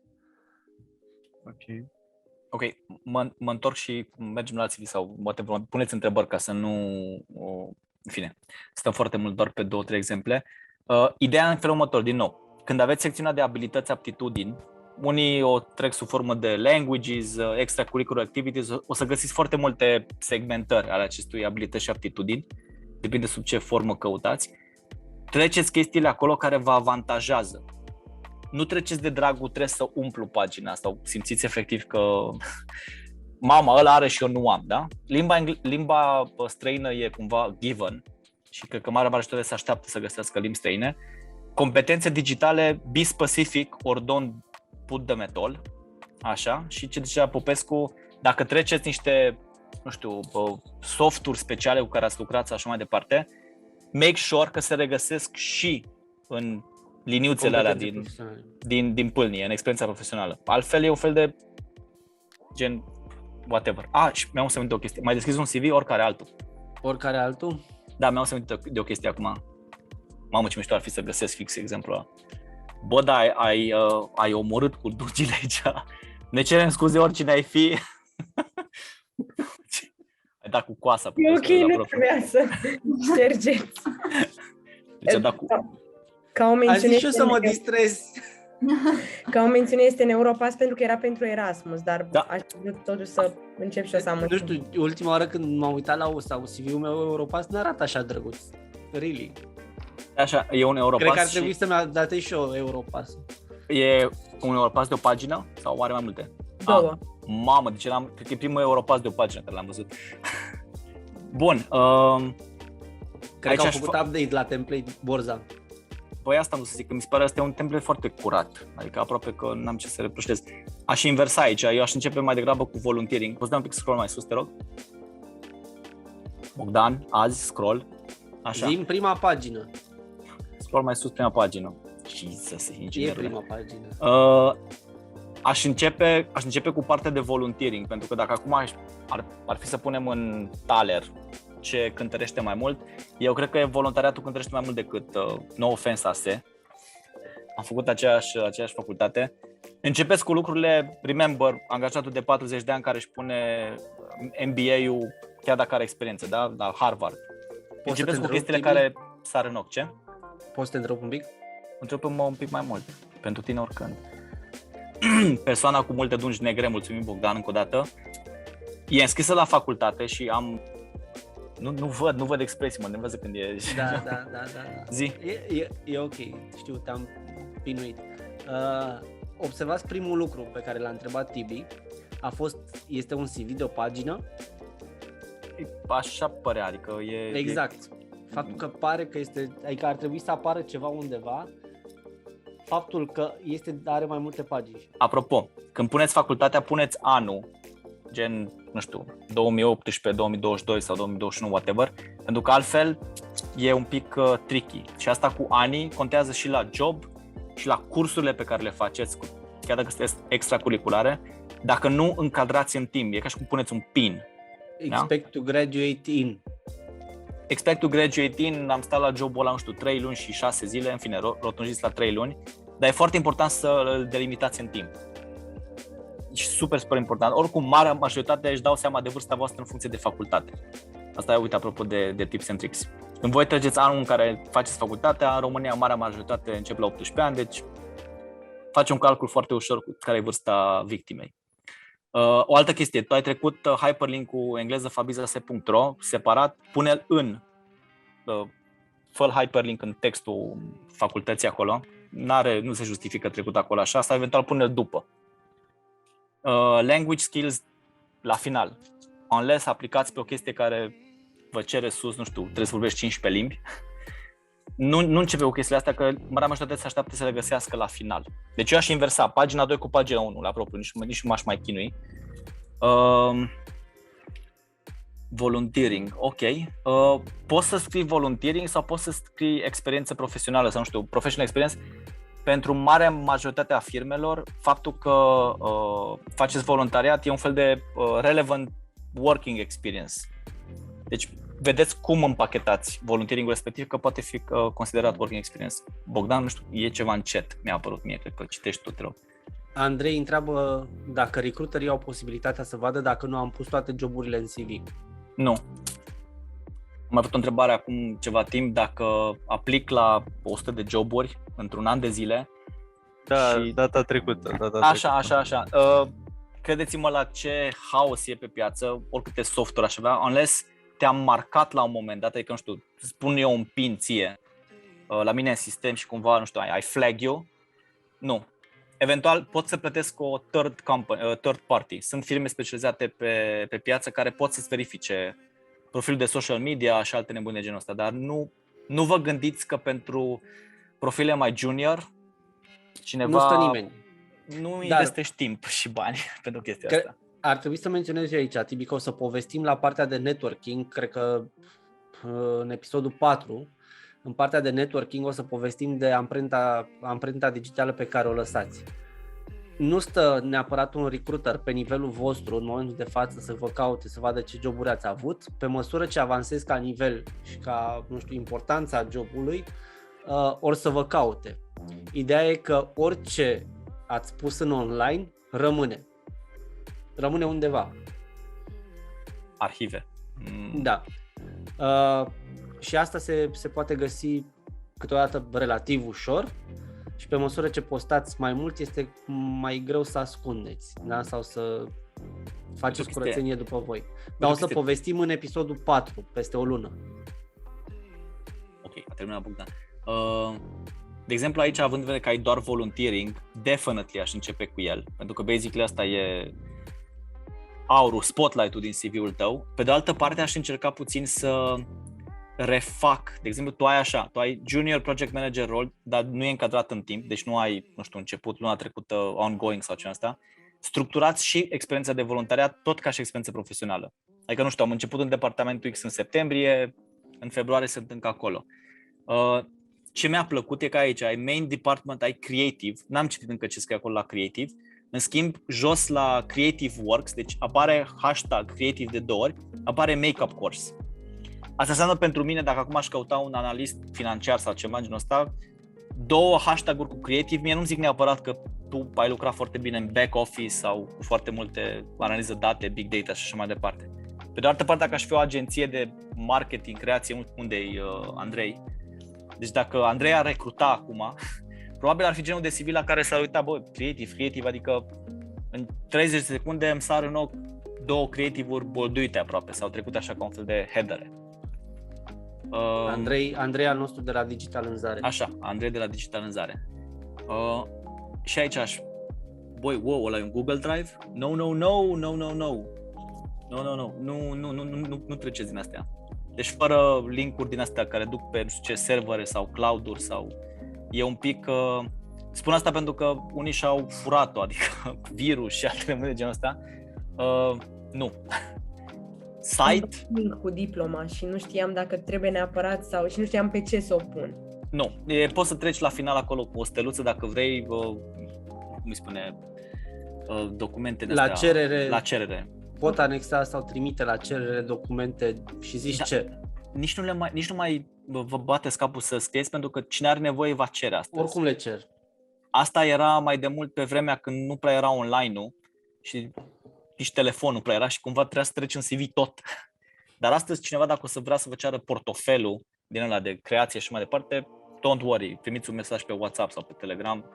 Ok, mă întorc și mergem la CV sau puneți întrebări ca să nu... În fine, stăm foarte mult doar pe 2-3 exemple. Ideea în felul următor, din nou, când aveți secțiunea de abilități, aptitudini, unii o trec sub formă de languages, extracurricular activities, o să găsiți foarte multe segmentări ale acestui abilități și aptitudini, depinde sub ce formă căutați. Treceți chestiile acolo care vă avantajează. Nu treceți de dragul, trebuie să umplu pagina sau simțiți efectiv că mama, ăla are și eu nu am, da? Limba străină e cumva given și cred că marea majoritate se așteaptă să găsească limbi străine. Competențe digitale, be specific or don't put them at all, așa, și ce zicea Popescu, dacă treceți niște, nu știu, softuri speciale cu care ați lucrat sau așa mai departe, make sure că se regăsesc și în liniuțele alea din pâlnie, în experiența profesională. Altfel e un fel de gen whatever. Și mi-am să aminte o chestie. Mai deschis un CV, oricare altul. Oricare altul? Da, mi-am să aminte de o chestie acum. Mamă, ce mișto ar fi să găsesc fix exemplul ăla. Bă, da, ai omorât cu dugile aici. Ne cerem scuze oricine ai fi. Ai dat cu coasa. E ok, nu trebuia să ștergeți. Deci a dat cu... Ca o Ai mențiune zis și eu să mă distrez. Ca o mențiune este în Europass pentru că era pentru Erasmus, dar Da. aș vrea totuși să încep și eu să am Nu știu, ultima oară când m-am uitat la CV-ul meu Europass nu arată așa drăguț. Really. Așa, e un Europass. Cred că ar trebui să-mi datezi și eu Europass. E un Europass de o pagină sau are mai multe? două. Mamă, deci cred că e primul Europass de o pagină care l-am văzut. Bun. Cred că au făcut update la template Borza. Păi asta am să zic, că mi se pare asta e un template foarte curat. Adică aproape că n-am ce să reproșez. Aș inversa aici, eu aș începe mai degrabă cu volunteering. Poți da un pic scroll mai sus, te rog? Bogdan, azi, scroll. Așa. Zi în prima pagină. Scroll mai sus, prima pagină. Jesus, E inginerule. prima pagină. Aș începe cu partea de volunteering, pentru că dacă acum ar fi să punem în taler ce cântărește mai mult, eu cred că voluntariatul cântărește mai mult decât no offense ASE. Am făcut aceeași facultate. Începeți cu lucrurile, remember, angajatul de 40 de ani care își pune MBA-ul chiar dacă are experiență, da? La Harvard. Începeți cu chestiile care sar în ochi, ce? Poți să te întreb un pic? Întrebă-mă un pic mai mult, pentru tine oricând. Persoana cu multe dungi negre, mulțumim Bogdan încă o dată, e înscrisă la facultate și am... Nu văd expresii, mă nervează când e... Da. Zi. E ok, știu, te-am pinuit. Observați primul lucru pe care l-a întrebat Tibi, este un CV de o pagină. Așa părea, adică e... Exact. Faptul că pare că adică ar trebui să apară ceva undeva, faptul că are mai multe pagini. Apropo, când puneți facultatea, puneți anul, gen, nu știu, 2018, 2022 sau 2021, whatever, pentru că altfel e un pic tricky. Și asta cu anii contează și la job și la cursurile pe care le faceți, chiar dacă sunteți extracurriculare, dacă nu încadrați în timp, e ca și cum puneți un pin. Expect to graduate in. Expect to graduate in, am stat la jobul ăla, nu știu, 3 luni și 6 zile, în fine, rotunjiți la 3 luni, dar e foarte important să îl delimitați în timp. E super important. Oricum, marea majoritate își dau seama de vârsta voastră în funcție de facultate. Asta e, uite, apropo de tips and tricks. Când voi treceți anul în care faceți facultatea, în România, marea majoritate încep la 18 ani, deci faci un calcul foarte ușor cu care e vârsta victimei. O altă chestie, tu ai trecut hyperlink-ul engleză.fabizase.ro separat, pune-l fă-l hyperlink în textul facultății acolo, nu se justifică trecut acolo așa, sau eventual pune-l după. Language skills la final, unless aplicați pe o chestie care vă cere sus, nu știu, trebuie să vorbești 15 limbi, nu începe cu chestiile astea, că marea majoritate se așteaptă să le găsească la final. Deci eu aș inversa pagina 2 cu pagina 1 la propriu, nici nu m-aș mai chinui. Volunteering, ok. Poți să scrii volunteering sau poți să scrii experiență profesională sau nu știu, professional experience. Pentru marea majoritate a firmelor, faptul că faceți voluntariat e un fel de relevant working experience. Deci vedeți cum împachetați volunteering-ul respectiv, că poate fi considerat working experience. Bogdan, nu știu, e ceva în chat, mi-a apărut mie, cred că citești tu, te rog. Andrei întreabă dacă recruiterii au posibilitatea să vadă dacă nu am pus toate joburile în CV. Nu. Am avut o întrebare acum ceva timp, dacă aplic la 100 de joburi într-un an de zile. Da, și... data trecută. Așa. Credeți-mă la ce haos e pe piață, oricâte software aș avea, unless te-am marcat la un moment dat, adică, nu știu, spun eu un pin ție la mine în sistem și cumva, nu știu, I flag you. Nu. Eventual pot să plătesc o third party. Sunt firme specializate pe piață care pot să-ți verifice profilul de social media și alte nebuni de genul ăsta, dar nu vă gândiți că pentru profile mai junior cineva nu stă nimeni. Nu investești timp și bani pentru chestia asta. Ar trebui să menționez eu aici, Tibi, că o să povestim la partea de networking, cred că în episodul 4, în partea de networking o să povestim de amprenta digitală pe care o lăsați. Nu stă neapărat un recruiter pe nivelul vostru în momentul de față să vă caute, să vadă ce joburi ați avut. Pe măsură ce avansezi ca nivel și ca, nu știu, importanța jobului, or să vă caute. Ideea e că orice ați pus în online rămâne undeva. Arhive. Da. Și asta se poate găsi câteodată relativ ușor și pe măsură ce postați mai mult este mai greu să ascundeți, da? Sau să faceți curățenie după voi. Dar o să povestim în episodul 4, peste o lună. Ok, a terminat Bogdan. De exemplu, aici, având în vedere că ai doar volunteering, definitely aș începe cu el, pentru că basically asta e aurul, spotlight-ul din CV-ul tău. Pe de altă parte, aș încerca puțin să refac. De exemplu, tu ai Junior Project Manager role, dar nu e încadrat în timp, deci nu ai, început luna trecută, ongoing sau ceva asta. Structurați și experiența de voluntariat tot ca și experiență profesională. Adică, am început în departamentul X în septembrie, în februarie sunt încă acolo. Ce mi-a plăcut e că aici ai main department, ai creative, n-am citit încă ce scrie acolo la creative, în schimb, jos la Creative Works, deci apare hashtag creative de 2 ori, apare makeup course. Asta înseamnă pentru mine, dacă acum aș căuta un analist financiar sau ceva genul ăsta, 2 hashtag-uri cu creative, mie nu zic neapărat că tu ai lucrat foarte bine în back office sau cu foarte multe analiză date, big data și așa mai departe. Pe de altă parte, dacă aș fi o agenție de marketing, creație, unde-i Andrei? Deci dacă Andrei ar recruta acum, probabil ar fi genul de CV la care s-ar uita, creative, adică în 30 de secunde îmi sar în ochi 2 creative-uri bolduite aproape, sau trecute așa ca un fel de headere. Andrei al nostru de la Digital Înzare. Așa, Andrei de la Digital Înzare. Și aici ăla e un Google Drive? No. Nu treceți din astea. Deci fără link-uri din astea care duc pe nu știu ce servere sau cloud-uri sau... E un pic... spun asta pentru că unii și-au furat-o, adică virus și altele de genul ăsta. Nu. Site? Link cu diploma și nu știam dacă trebuie neapărat și nu știam pe ce să o pun. Nu. Poți să treci la final acolo cu o steluță dacă vrei, cum îi spune, documente la cerere. La cerere. Pot anexa sau trimite la cerere documente și zici ce. Nici nu mai vă bateți capul să scrieți, pentru că cine are nevoie va cere astăzi. Oricum le cer. Asta era mai de mult pe vremea când nu prea era online-ul și nici telefonul nu prea era și cumva trebuia să treci în CV tot. Dar astăzi cineva, dacă o să vrea să vă ceară portofelul din ăla de creație și mai departe, don't worry, primiți un mesaj pe WhatsApp sau pe Telegram.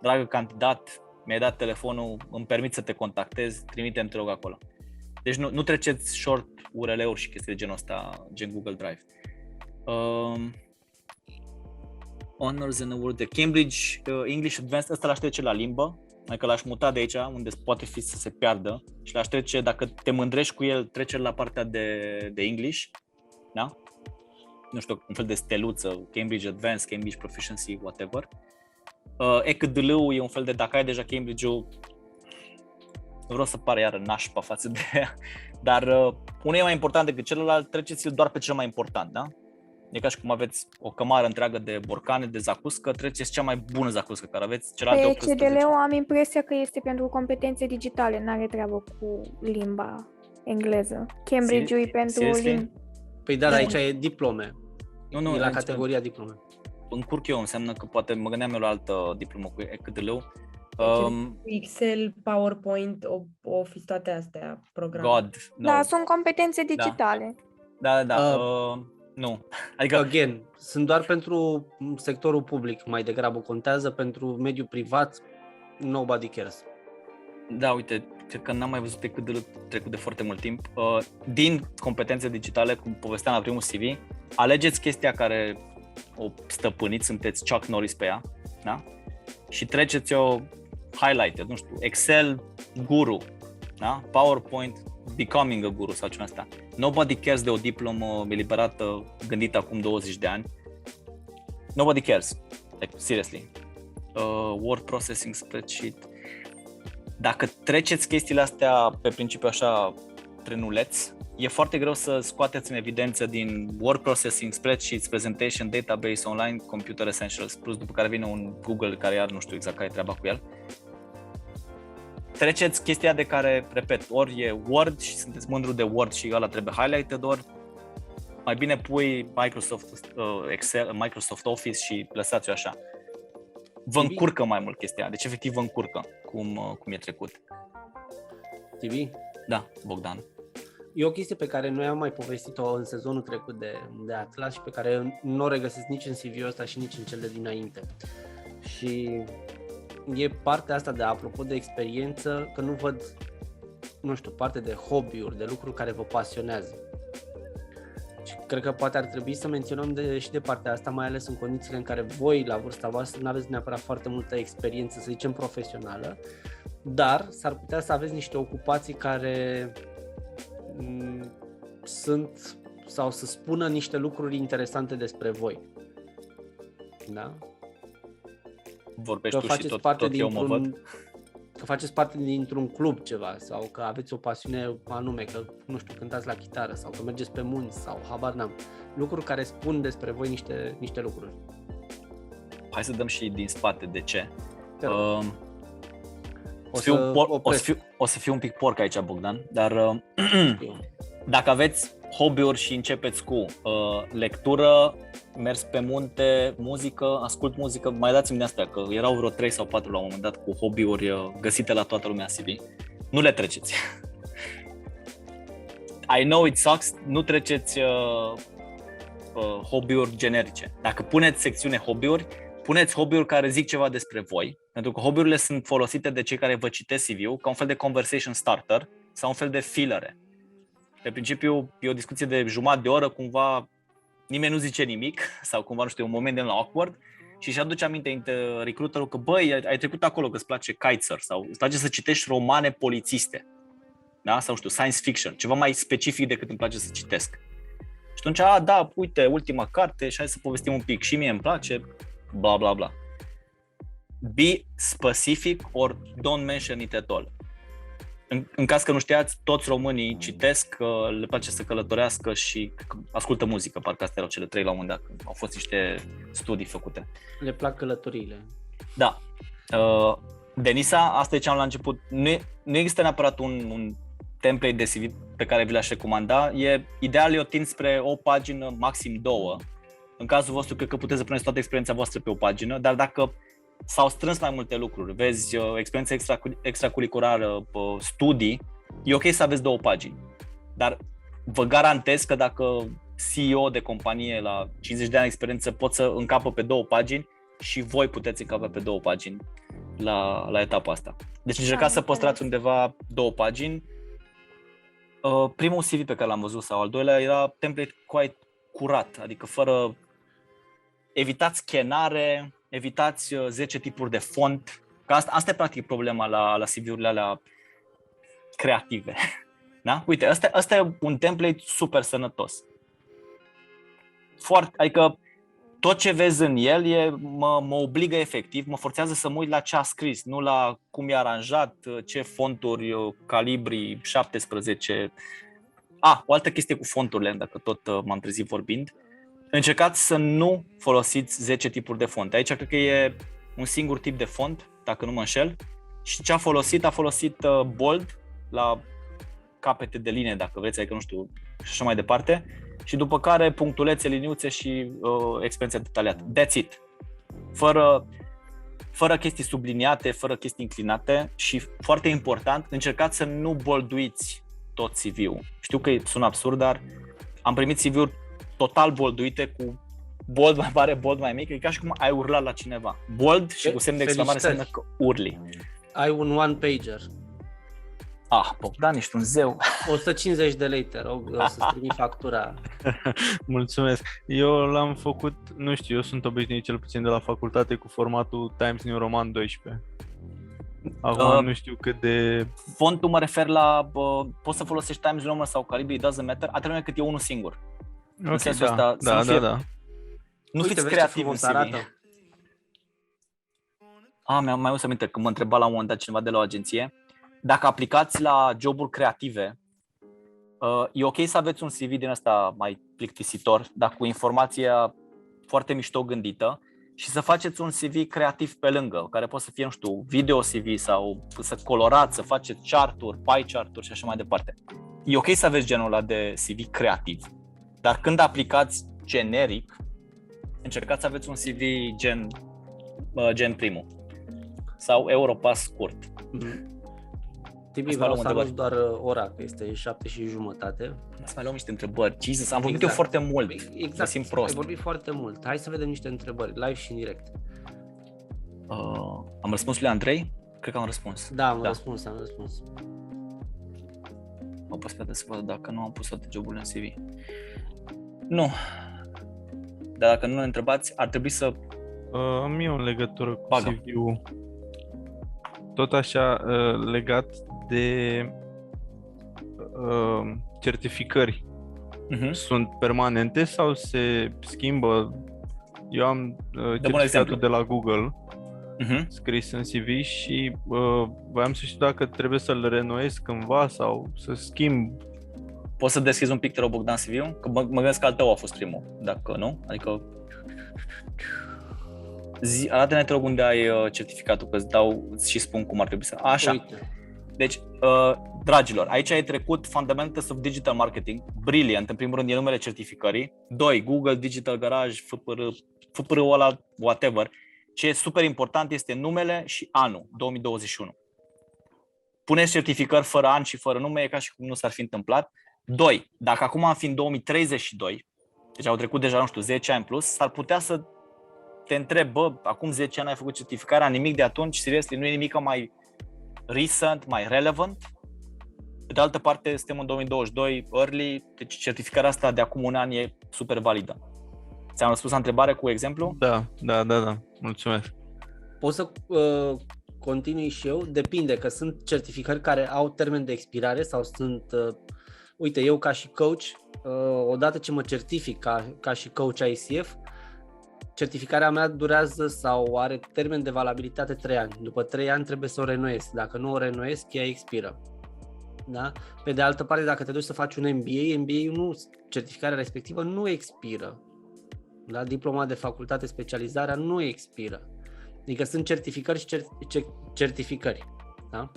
Dragă candidat, mi-ai dat telefonul, îmi permit să te contactez, trimite-mi, te rog, acolo. Deci nu treceți short URL-uri și chestii de genul ăsta, gen Google Drive. Honors and Award de Cambridge English Advanced, ăsta l-aș trece la limbă, adică l-aș muta de aici, unde poate fi să se piardă, și l-aș trece, dacă te mândrești cu el, trece la partea de English, da? Nu știu, un fel de steluță, Cambridge Advanced, Cambridge Proficiency, whatever. ECDL-ul e un fel de, dacă ai deja Cambridge-ul, nu vreau să pare iară nașpa față de ea, dar unul e mai important decât celălalt, treceți-l doar pe cel mai important, da? E ca și cum aveți o cămară întreagă de borcane, de zacuscă, treceți cea mai bună zacuscă care aveți, celelalte 18. ECDL-ul am impresia că este pentru competențe digitale, n-are treabă cu limba engleză. Cambridge-ul e pentru limba. Păi da, aici e diplome. Nu, e la categoria diplome. Încurc eu, înseamnă că poate mă gândeam eu la altă diplomă cu ECDL-ul. Excel, PowerPoint, Office, toate astea, programe. Da, sunt competențe digitale. Da. Nu. Adică again, sunt doar pentru sectorul public, mai degrabă contează, pentru mediul privat, nobody cares. Da, uite, cred că n-am mai văzut ECDL trecut de foarte mult timp. Din competențe digitale, cum povesteam la primul CV, alegeți chestia care o stăpâniți, sunteți Chuck Norris pe ea, da? Și treceți-o highlighted, nu știu, Excel, guru, da? PowerPoint, becoming a guru sau ceva asta. Nobody cares de o diplomă eliberată, gândită acum 20 de ani. Nobody cares, like, seriously. Word processing, spreadsheet. Dacă treceți chestiile astea pe principiu așa trenuleț, e foarte greu să scoateți în evidență din word processing, spreadsheets, presentation, database, online, computer essentials, plus după care vine un Google care iar nu știu exact care e treaba cu el. Treceți chestia de care, repet, ori e Word și sunteți mândru de Word și ăla trebuie highlighted, ori mai bine pui Microsoft Excel, Microsoft Office și lăsați-o așa. vă încurcă mai mult chestia. Deci efectiv vă încurcă cum e trecut. TV? Da, Bogdan. E o chestie pe care noi am mai povestit-o în sezonul trecut de Atlas și pe care nu o regăsesc nici în CV-ul ăsta și nici în cel de dinainte. Și e partea asta de, apropo de experiență, că nu văd, nu știu, parte de hobby-uri, de lucruri care vă pasionează. Și cred că poate ar trebui să menționăm și de partea asta, mai ales în condițiile în care voi, la vârsta voastră, nu aveți neapărat foarte multă experiență, să zicem, profesională, dar s-ar putea să aveți niște ocupații care sunt sau să spună niște lucruri interesante despre voi. Da? Vorbești tu și tot eu mă văd. Că faceți parte dintr-un club ceva sau că aveți o pasiune anume, că, nu știu, cântați la chitară sau că mergeți pe munți sau habar n-am. Lucruri care spun despre voi niște lucruri. Hai să dăm și din spate de ce. O să fiu un pic porc aici, Bogdan, dar dacă aveți hobby-uri și începeți cu lectură, mers pe munte, muzică, ascult muzică, mai dați-mi de astea, că erau vreo 3 sau 4 la un moment dat cu hobby-uri găsite la toată lumea CV. Nu le treceți. I know it sucks, nu treceți hobby-uri generice. Dacă puneți secțiune hobby-uri, puneți hobby-uri care zic ceva despre voi, pentru că hobby-urile sunt folosite de cei care vă citesc CV-ul ca un fel de conversation starter sau un fel de fillere. Pe principiu, e o discuție de jumătate de oră, cumva nimeni nu zice nimic sau cumva, nu știu, un moment din la awkward și își aduce aminte recruiterul că, băi, ai trecut acolo că îți place kitesurf sau îți place să citești romane polițiste, da? Sau, știu, science fiction, ceva mai specific decât îmi place să citesc. Și atunci, da, uite, ultima carte și hai să povestim un pic și mie îmi place, bla, bla, bla. Be specific or don't mention it at all. În caz că nu știați, toți românii citesc, le place să călătorească și ascultă muzică, parcă astea erau cele 3 la un moment dat, când au fost niște studii făcute. Le plac călătoriile. Da. Denisa, asta ziceam la început, nu există neapărat un template de CV pe care vi l-aș recomanda. Ideal e o tind spre o pagină, maxim 2. În cazul vostru, cred că puteți să puneți toată experiența voastră pe o pagină, dar dacă s-au strâns mai multe lucruri, vezi experiență extracurriculară, studii, e ok să aveți 2 pagini. Dar vă garantez că dacă CEO de companie la 50 de ani experiență pot să încapă pe 2 pagini și voi puteți încapa pe 2 pagini la etapa asta. Deci încercați să păstrați undeva 2 pagini. Primul CV pe care l-am văzut sau al doilea era template quite curat, adică fără, evitați scanare, evitați 10 tipuri de font, că asta e practic problema la CV-urile alea creative. Da? Uite, asta e un template super sănătos. Adică tot ce vezi în el mă obligă efectiv, mă forțează să mă uit la ce a scris, nu la cum e aranjat, ce fonturi, calibri 17. O altă chestie cu fonturile, dacă tot m-am trezit vorbind. Încercați să nu folosiți 10 tipuri de font. Aici cred că e un singur tip de font, dacă nu mă înșel. Și ce a folosit bold la capete de linie, dacă vreți, adică nu știu, și așa mai departe. Și după care punctulețe, liniuțe și experiență detaliată. That's it. Fără chestii subliniate, fără chestii inclinate și, foarte important, încercați să nu bolduiți tot CV-ul. Știu că sună absurd, dar am primit CV-uri total bolduite cu bold mai mare, bold mai mic, e ca și cum ai urlat la cineva. Bold și cu semn de exclamare înseamnă că urli. Ai un one-pager. Bogdan, ești un zeu. 150 de lei, te rog, o să-ți trimit factura. Mulțumesc. Eu l-am făcut, nu știu, eu sunt obișnuit cel puțin de la facultate cu formatul Times New Roman 12. Acum nu știu cât de... Fontul mă refer la, poți să folosești Times New Roman sau Calibri, doesn't matter, atât vreme cât e unul singur. Okay, în sensul ăsta, da. Nu fiți creativi în CV. Mi-am adus aminte că mă întreba la un moment dat cineva de la o agenție. Dacă aplicați la joburi creative, e ok să aveți un CV din ăsta mai plictisitor, dar cu informația foarte mișto gândită și să faceți un CV creativ pe lângă, care poate să fie, nu știu, video CV sau să colorați, să faceți chart-uri, pie chart-uri și așa mai departe. E ok să aveți genul ăla de CV creativ, dar când aplicați generic, încercați să aveți un CV gen gen primul. Sau Europass scurt. Tibi, vreau să anunț doar ora, că este 7:30. Să mai luăm niște întrebări. Jesus, am vorbit eu foarte mult. Exact, mă simt prost. ai vorbit foarte mult. Hai să vedem niște întrebări, live și în direct. Am răspuns lui Andrei? Cred că am răspuns. Da, am răspuns. Mă poate să văd dacă nu am pus toate joburile în CV. Nu. Dar dacă nu ne întrebați, ar trebui să... Am eu în legătură cu Bagă. CV-ul. Tot așa, legat de certificări. Sunt permanente sau se schimbă? Eu am certificatul de la Google scris în CV și voiam să știu dacă trebuie să-l renoiesc cândva sau să schimb. Poți să deschizi un pic, te rog, Bogdan, CV-ul? Că mă gândesc că al tău a fost primul, dacă nu? Adică... Arată-ne, te rog, unde ai certificatul, că îți dau și spun cum ar trebui să... Așa. Uite. Deci, dragilor, aici ai trecut Fundamentals of Digital Marketing, brilliant, în primul rând e numele certificării. 2. Google Digital Garage, FPR-ul ăla, whatever. Ce e super important este numele și anul, 2021. Puneți certificări fără an și fără nume, e ca și cum nu s-ar fi întâmplat. 2. Dacă acum am fi în 2032, deci au trecut deja, 10 ani plus, s-ar putea să te întreb, acum 10 ani ai făcut certificarea, nimic de atunci, serios, nu e nimic mai recent, mai relevant. Pe de altă parte, suntem în 2022, early, deci certificarea asta de acum un an e super validă. Ți-am răspuns la întrebare cu exemplu? Da, mulțumesc. Pot să continui și eu? Depinde, că sunt certificări care au termen de expirare sau sunt... uite, eu ca și coach, odată ce mă certific ca și coach ICF, certificarea mea durează sau are termen de valabilitate 3 ani. După 3 ani trebuie să o renoiesc. Dacă nu o renoiesc, ea expiră. Da? Pe de altă parte, dacă te duci să faci un MBA, certificarea respectivă nu expiră. Da? Diploma de facultate, specializarea nu expiră. Adică sunt certificări și certificări. Da?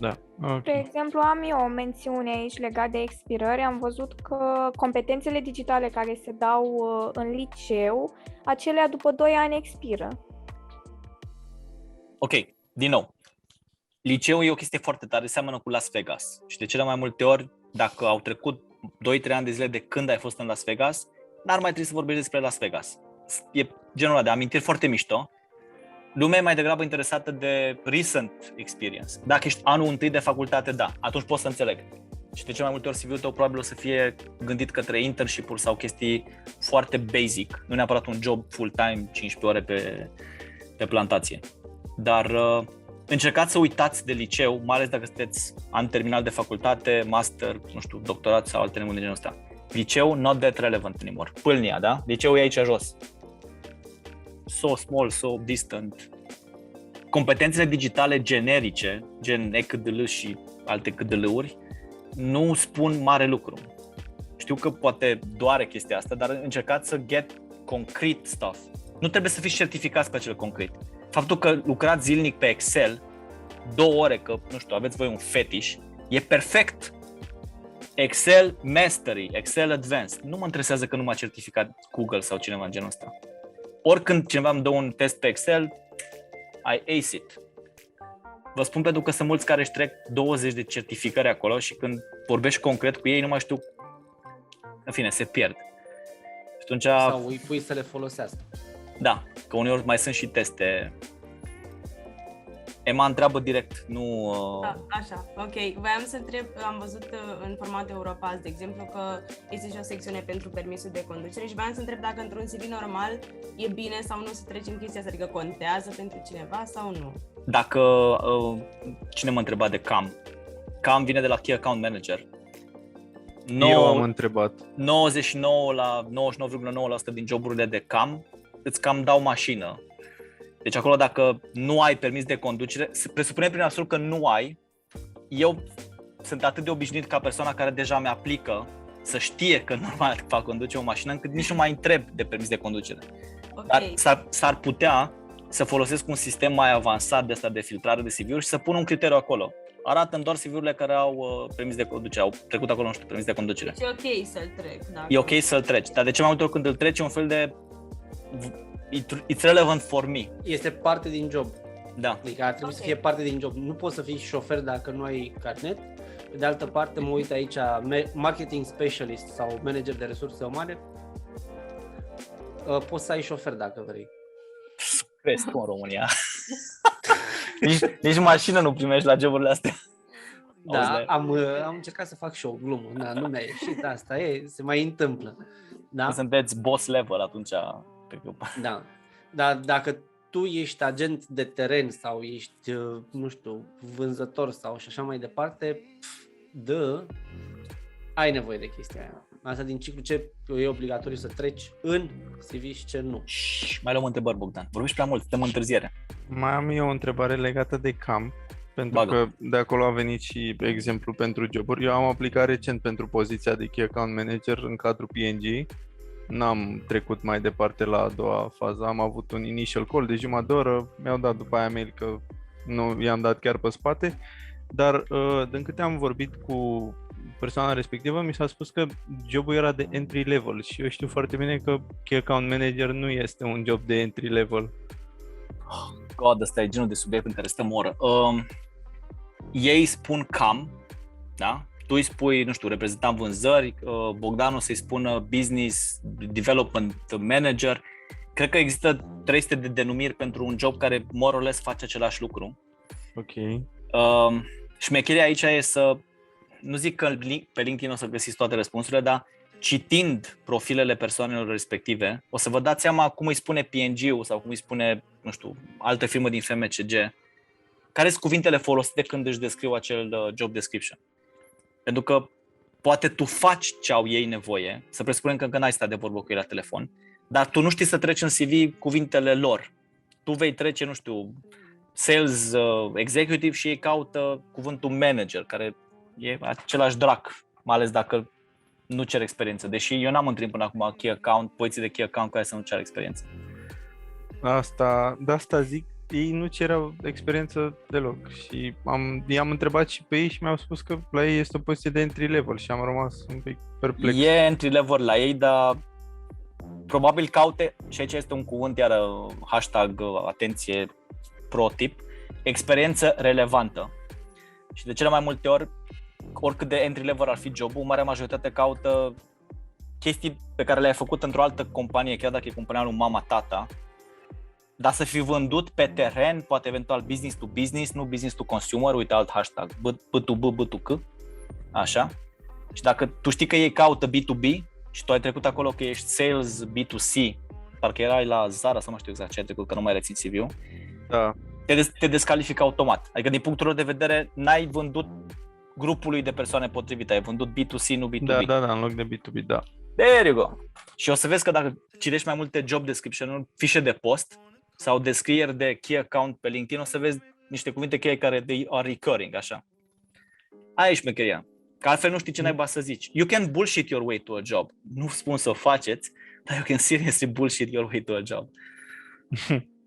Da. Okay. De exemplu, am eu o mențiune aici legat de expirări. Am văzut că competențele digitale care se dau în liceu, acelea după 2 ani expiră. Ok, din nou. Liceul e o chestie foarte tare, seamănă cu Las Vegas. Și de cele mai multe ori, dacă au trecut 2-3 ani de zile de când ai fost în Las Vegas, n-ar mai trebui să vorbești despre Las Vegas. E genul ăla de amintiri foarte mișto. Lumea e mai degrabă interesată de recent experience. Dacă ești anul întâi de facultate, da, atunci poți să înțeleg. Și de cele mai multe ori CV-ul tău probabil o să fie gândit către internship-uri sau chestii foarte basic, nu neapărat un job full-time, 15 ore pe plantație. Dar încercați să uitați de liceu, mai ales dacă sunteți an terminal de facultate, master, doctorat sau alte nebuni de genul ăsta. Liceu, not that relevant anymore. Pâlnia, da? Liceul e aici jos. So small, so distant. Competențele digitale generice, gen ECDL și alte CDL-uri, nu spun mare lucru. Știu că poate doare chestia asta, dar încercați să get concrete stuff. Nu trebuie să fiți certificați pe acel concret. Faptul că lucrați zilnic pe Excel, 2 ore, că, aveți voi un fetiș, e perfect. Excel Mastery, Excel Advanced. Nu mă interesează că nu m-a certificat Google sau cineva în genul ăsta. Oricând cineva îmi dă un test pe Excel, I ace it. Vă spun pentru că sunt mulți care își trec 20 de certificări acolo și când vorbești concret cu ei, nu mai știu, în fine, se pierd. Atunci, sau îi pui să le folosească. Da, că uneori mai sunt și teste. Emma întreabă direct, nu... Așa, ok. Voiam să întreb, am văzut în format Europass, de exemplu, că este și o secțiune pentru permisul de conducere și voiam să întreb dacă într-un CV normal e bine sau nu să trecem chestia asta, adică contează pentru cineva sau nu? Dacă, cine mă întreba de CAM? CAM vine de la Key Account Manager. Eu am întrebat. 99,9% din joburile de CAM îți cam dau mașină. Deci acolo dacă nu ai permis de conducere, presupunem prin absolut că nu ai, eu sunt atât de obișnuit ca persoana care deja mi-aplică să știe că normal fac conduce o mașină, încât nici nu mai întreb de permis de conducere. Okay. Dar s-ar putea să folosesc un sistem mai avansat de asta de filtrare de CV-uri și să pun un criteriu acolo. Arată-mi doar CV-urile care au permis de conducere, au trecut acolo, permis de conducere. E ok să-l trec. Dacă... E ok să-l treci, dar de ce mai multe ori când îl treci e un fel de it's relevant for me. Este parte din job. Da. Adică ar trebui să fie parte din job. Nu poți să fii șofer dacă nu ai carnet. Pe de altă parte, mă uit aici, marketing specialist sau manager de resurse umane, poți să ai șofer dacă vrei. Crezi tu în România. nici mașină nu primești la joburile astea. Da, am încercat să fac și o glumă, da, nu mi-a ieșit, asta se mai întâmplă. Da? Sunteți boss level atunci. Da, dar dacă tu ești agent de teren sau ești, nu știu, vânzător sau și așa mai departe, ai nevoie de chestia aia. Asta din ciclu ce e obligatoriu să treci în CV și ce nu. Mai luăm întrebări, Bogdan. Vorbiți prea mult, suntem în întârziere. Mai am eu o întrebare legată de camp, pentru că de acolo a venit și exemplu pentru joburi. Eu am aplicat recent pentru poziția de Key Account Manager în cadrul P&G. N-am trecut mai departe la a doua fază, am avut un initial call de jumătate de oră, mi-au dat după aia mail că nu i-am dat chiar pe spate, dar din câte am vorbit cu persoana respectivă, mi s-a spus că jobul era de entry level și eu știu foarte bine că Key Account Manager nu este un job de entry level. God, ăsta e genul de subiect în care stăm o oră. Ei spun cam, da? Tu îi spui, nu știu, reprezentant vânzări, Bogdan o să-i spună Business Development Manager. Cred că există 300 de denumiri pentru un job care more or less face același lucru. Ok. Șmecheria aici e să, nu zic că pe LinkedIn o să găsiți toate răspunsurile, dar citind profilele persoanelor respective, o să vă dați seama cum îi spune P&G-ul sau cum îi spune, nu știu, altă firmă din FMCG, care sunt cuvintele folosite când își descriu acel job description. Pentru că poate tu faci ce au ei nevoie, să presupunem că încă n-ai stat de vorbă cu ei la telefon, dar tu nu știi să treci în CV cuvintele lor. Tu vei trece, nu știu, sales executive și ei caută cuvântul manager, care e același drac, mai ales dacă nu cer experiență. Deși eu n-am întâlnit până acum key account, poziții de key account care să nu cer experiență. De asta zic, ei nu cereau experiență deloc și i-am întrebat și pe ei și mi-au spus că la ei este o poziție de entry level și am rămas un pic perplex. E entry level la ei, dar probabil caute, și aici este un cuvânt, iar hashtag, atenție, pro tip, experiență relevantă. Și de cele mai multe ori, oricât de entry level ar fi jobul, marea majoritate caută chestii pe care le-ai făcut într-o altă companie, chiar dacă e compania lui mama-tata, dar să fi vândut pe teren, poate eventual business to business, nu business to consumer, uite alt hashtag, B2B, B2C, așa. Și dacă tu știi că ei caută B2B și tu ai trecut acolo că ești sales B2C, parcă erai la Zara sau nu știu exact ce ai trecut, că nu mai rețin CV-ul, da. Te descalifică automat. Adică din punctul lor de vedere n-ai vândut grupului de persoane potrivite, ai vândut B2C, nu B2B. Da, în loc de B2B, da. There you go. Și o să vezi că dacă citești mai multe job description-uri, fișe de post sau descrieri de key account pe LinkedIn, o să vezi niște cuvinte cheie care are recurring, așa. Aia e șmecheria. Că altfel nu știi ce naiba să zici. You can bullshit your way to a job. Nu spun să o faceți, dar you can seriously bullshit your way to a job.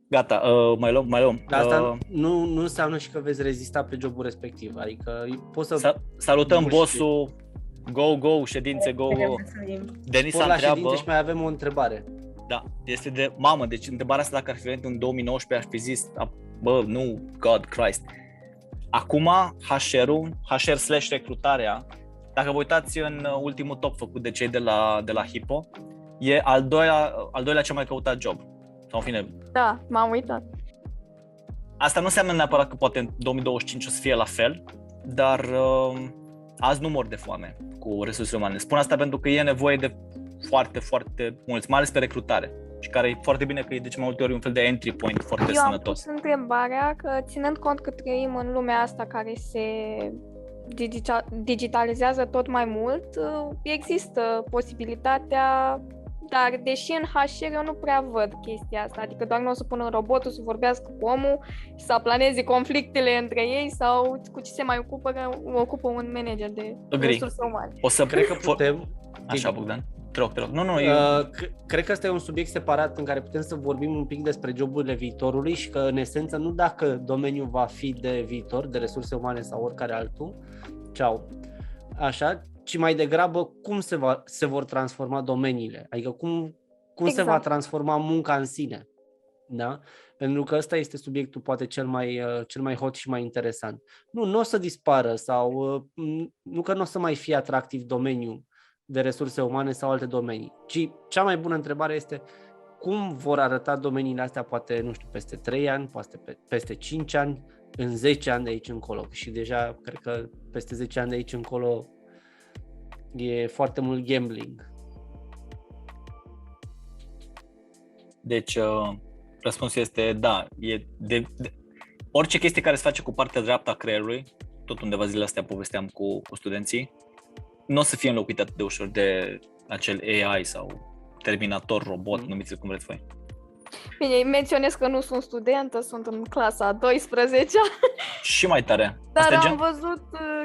Gata, mai luăm. Dar asta nu înseamnă și că veți rezista pe jobul respectiv. Adică poți să... Salutăm bossul, go, ședințe, go. Denisa întreabă... și mai avem o întrebare. Da, este de mamă, deci întrebarea asta dacă ar fi venit în 2019 aș fi zis, bă, nu, God Christ. Acum HR/recrutarea, dacă vă uitați în ultimul top făcut de cei de la Hippo, e al doilea cel mai căutat job. Sau în fine. Da, m-am uitat. Asta nu înseamnă neapărat că poate în 2025 o să fie la fel, dar azi nu mor de foame cu resursele umane. Spun asta pentru că e nevoie de foarte, foarte mulți, mai ales pe recrutare. Și care e foarte bine că e de ce mai multe ori un fel de entry point foarte sănătos. Eu am pus întrebarea că, ținând cont că trăim în lumea asta care se digitalizează tot mai mult, există posibilitatea, dar deși în HR eu nu prea văd chestia asta, adică doar nu o să pună robotul să vorbească cu omul și să planeze conflictele între ei sau cu ce se mai ocupă un manager de resurse umane. O să cred că putem. Așa, Bogdan. Te rog. Cred că ăsta e un subiect separat în care putem să vorbim un pic despre joburile viitorului și că, în esență, nu dacă domeniul va fi de viitor, de resurse umane sau oricare altul, ci mai degrabă cum se vor transforma domeniile. Adică cum se va transforma munca în sine. Da? Pentru că ăsta este subiectul poate cel mai hot și mai interesant. Nu o să dispară sau nu că nu o să mai fie atractiv domeniul de resurse umane sau alte domenii, ci cea mai bună întrebare este cum vor arăta domeniile astea poate, nu știu, peste 3 ani, poate peste 5 ani, în 10 ani de aici încolo. Și deja cred că peste 10 ani de aici încolo e foarte mult gambling. Deci răspunsul este da, orice chestie care se face cu partea dreaptă a creierului, tot undeva zilele astea povesteam cu studenții, nu o să fie înlocuit atât de ușor de acel AI sau terminator, robot, numiți-l cum vreți voi. Bine, menționez că nu sunt studentă, sunt în clasa a 12-a. Și mai tare. Dar am văzut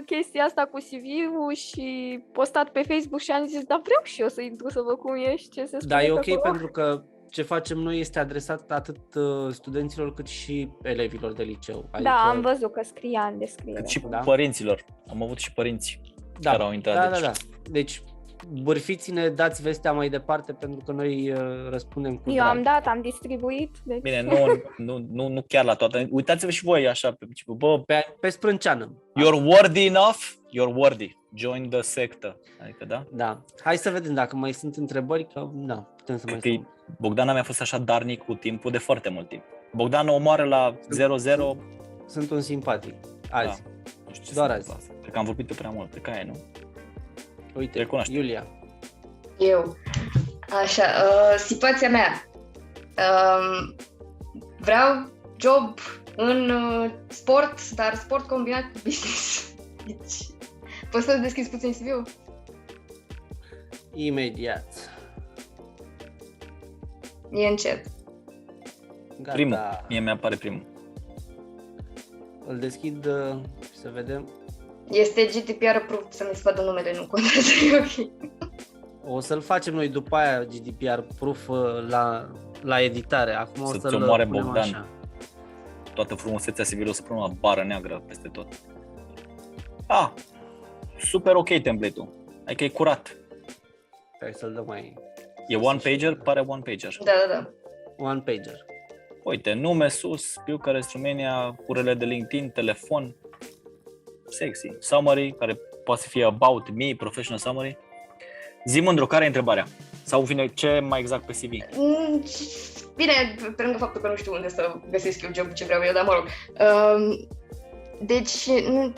chestia asta cu CV-ul și postat pe Facebook și am zis, da, vreau și eu să intru să văd cum e și ce se spune. Da, e ok acolo. Pentru că ce facem noi este adresat atât studenților cât și elevilor de liceu. Adică... Da, am văzut că scria în descriere. Cât și părinților. Am avut și părinți care au intrat. Da. Deci bârfiți-ne, dați vestea mai departe pentru că noi răspundem cu drag. Eu am distribuit. Deci... Bine, nu chiar la toată. Uitați-vă și voi așa pe sprânceană. You're worthy enough, you're worthy. Join the sectă. Adică da? Da. Hai să vedem dacă mai sunt întrebări, că putem să mai spun. Bogdana mi-a fost așa darnic cu timpul de foarte mult timp. Bogdana omoară la 0-0. Sunt un simpatic. Azi. Da. Nu știu ce doar azi. Cred că am vorbit prea mult. Cred că aia, nu? Uite, recunoaște. Iulia. Eu. Așa, situația mea. Vreau job în sport, dar sport combinat cu business. Deci, poți să deschizi puțin CV-ul? Imediat. E încet. Gata. Primul. Mie mi-apare primul. Îl deschid și să vedem. Este GDPR approved, să mi se vadă numele, nu contează, e ok. O să-l facem noi după aia GDPR proof la editare. Acum să o să-l omoare punem Bogdan. așa. Toată frumusețea CV-ului o să punem la bară neagră peste tot. Super ok template-ul. Adică e curat. Hai să-l dăm mai... E one-pager? Pare one-pager. Da. One-pager. Uite, nume sus, Bucharest, Romania, urele de LinkedIn, telefon. Sexy. Summary, care poate să fie about me, professional summary. Zi, Mândru, care e întrebarea? Sau vine ce mai exact pe CV? Bine, pe lângă faptul că nu știu unde să găsesc eu job ce vreau eu, dar mă rog. Deci,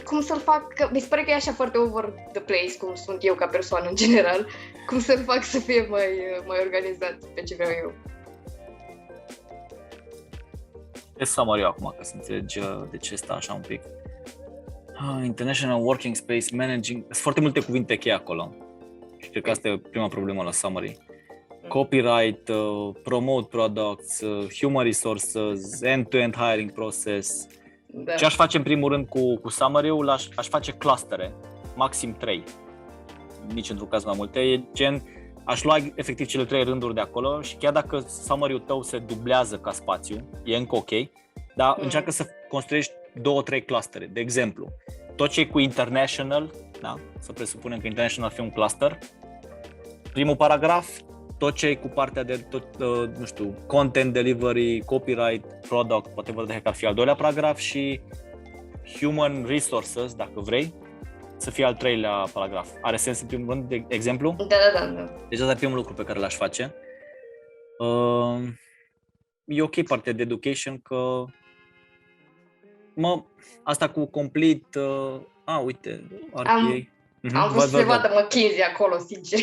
cum să-l fac? Că mi se pare că e așa foarte over the place, cum sunt eu ca persoană în general. Cum să-l fac să fie mai organizat pe ce vreau eu? E summary acum, ca să înțelegi de ce stă așa un pic. International Working Space Managing. Sunt foarte multe cuvinte cheie acolo. Și cred că asta e prima problemă la summary. Copyright, promote products, human resources, end-to-end hiring process. Da. Ce aș face în primul rând cu summary-ul? Aș face clustere, maxim 3. Nici într-un caz mai multe. E gen, aș lua efectiv cele 3 rânduri de acolo și chiar dacă summary-ul tău se dublează ca spațiu, e încă ok, dar încearcă să construiești 2-3 clustere. De exemplu, tot ce e cu international, da? Să presupunem că international ar fi un cluster. Primul paragraf, tot ce e cu partea de content delivery, copyright, product, whatever the heck ar fi al doilea paragraf și human resources, dacă vrei, să fie al treilea paragraf. Are sens în primul rând, de exemplu? Da. Deci asta e primul lucru pe care l-aș face. E ok partea de education că asta cu complete, uite, RPA. Am vrut să se vadă McKinsey acolo, sincer.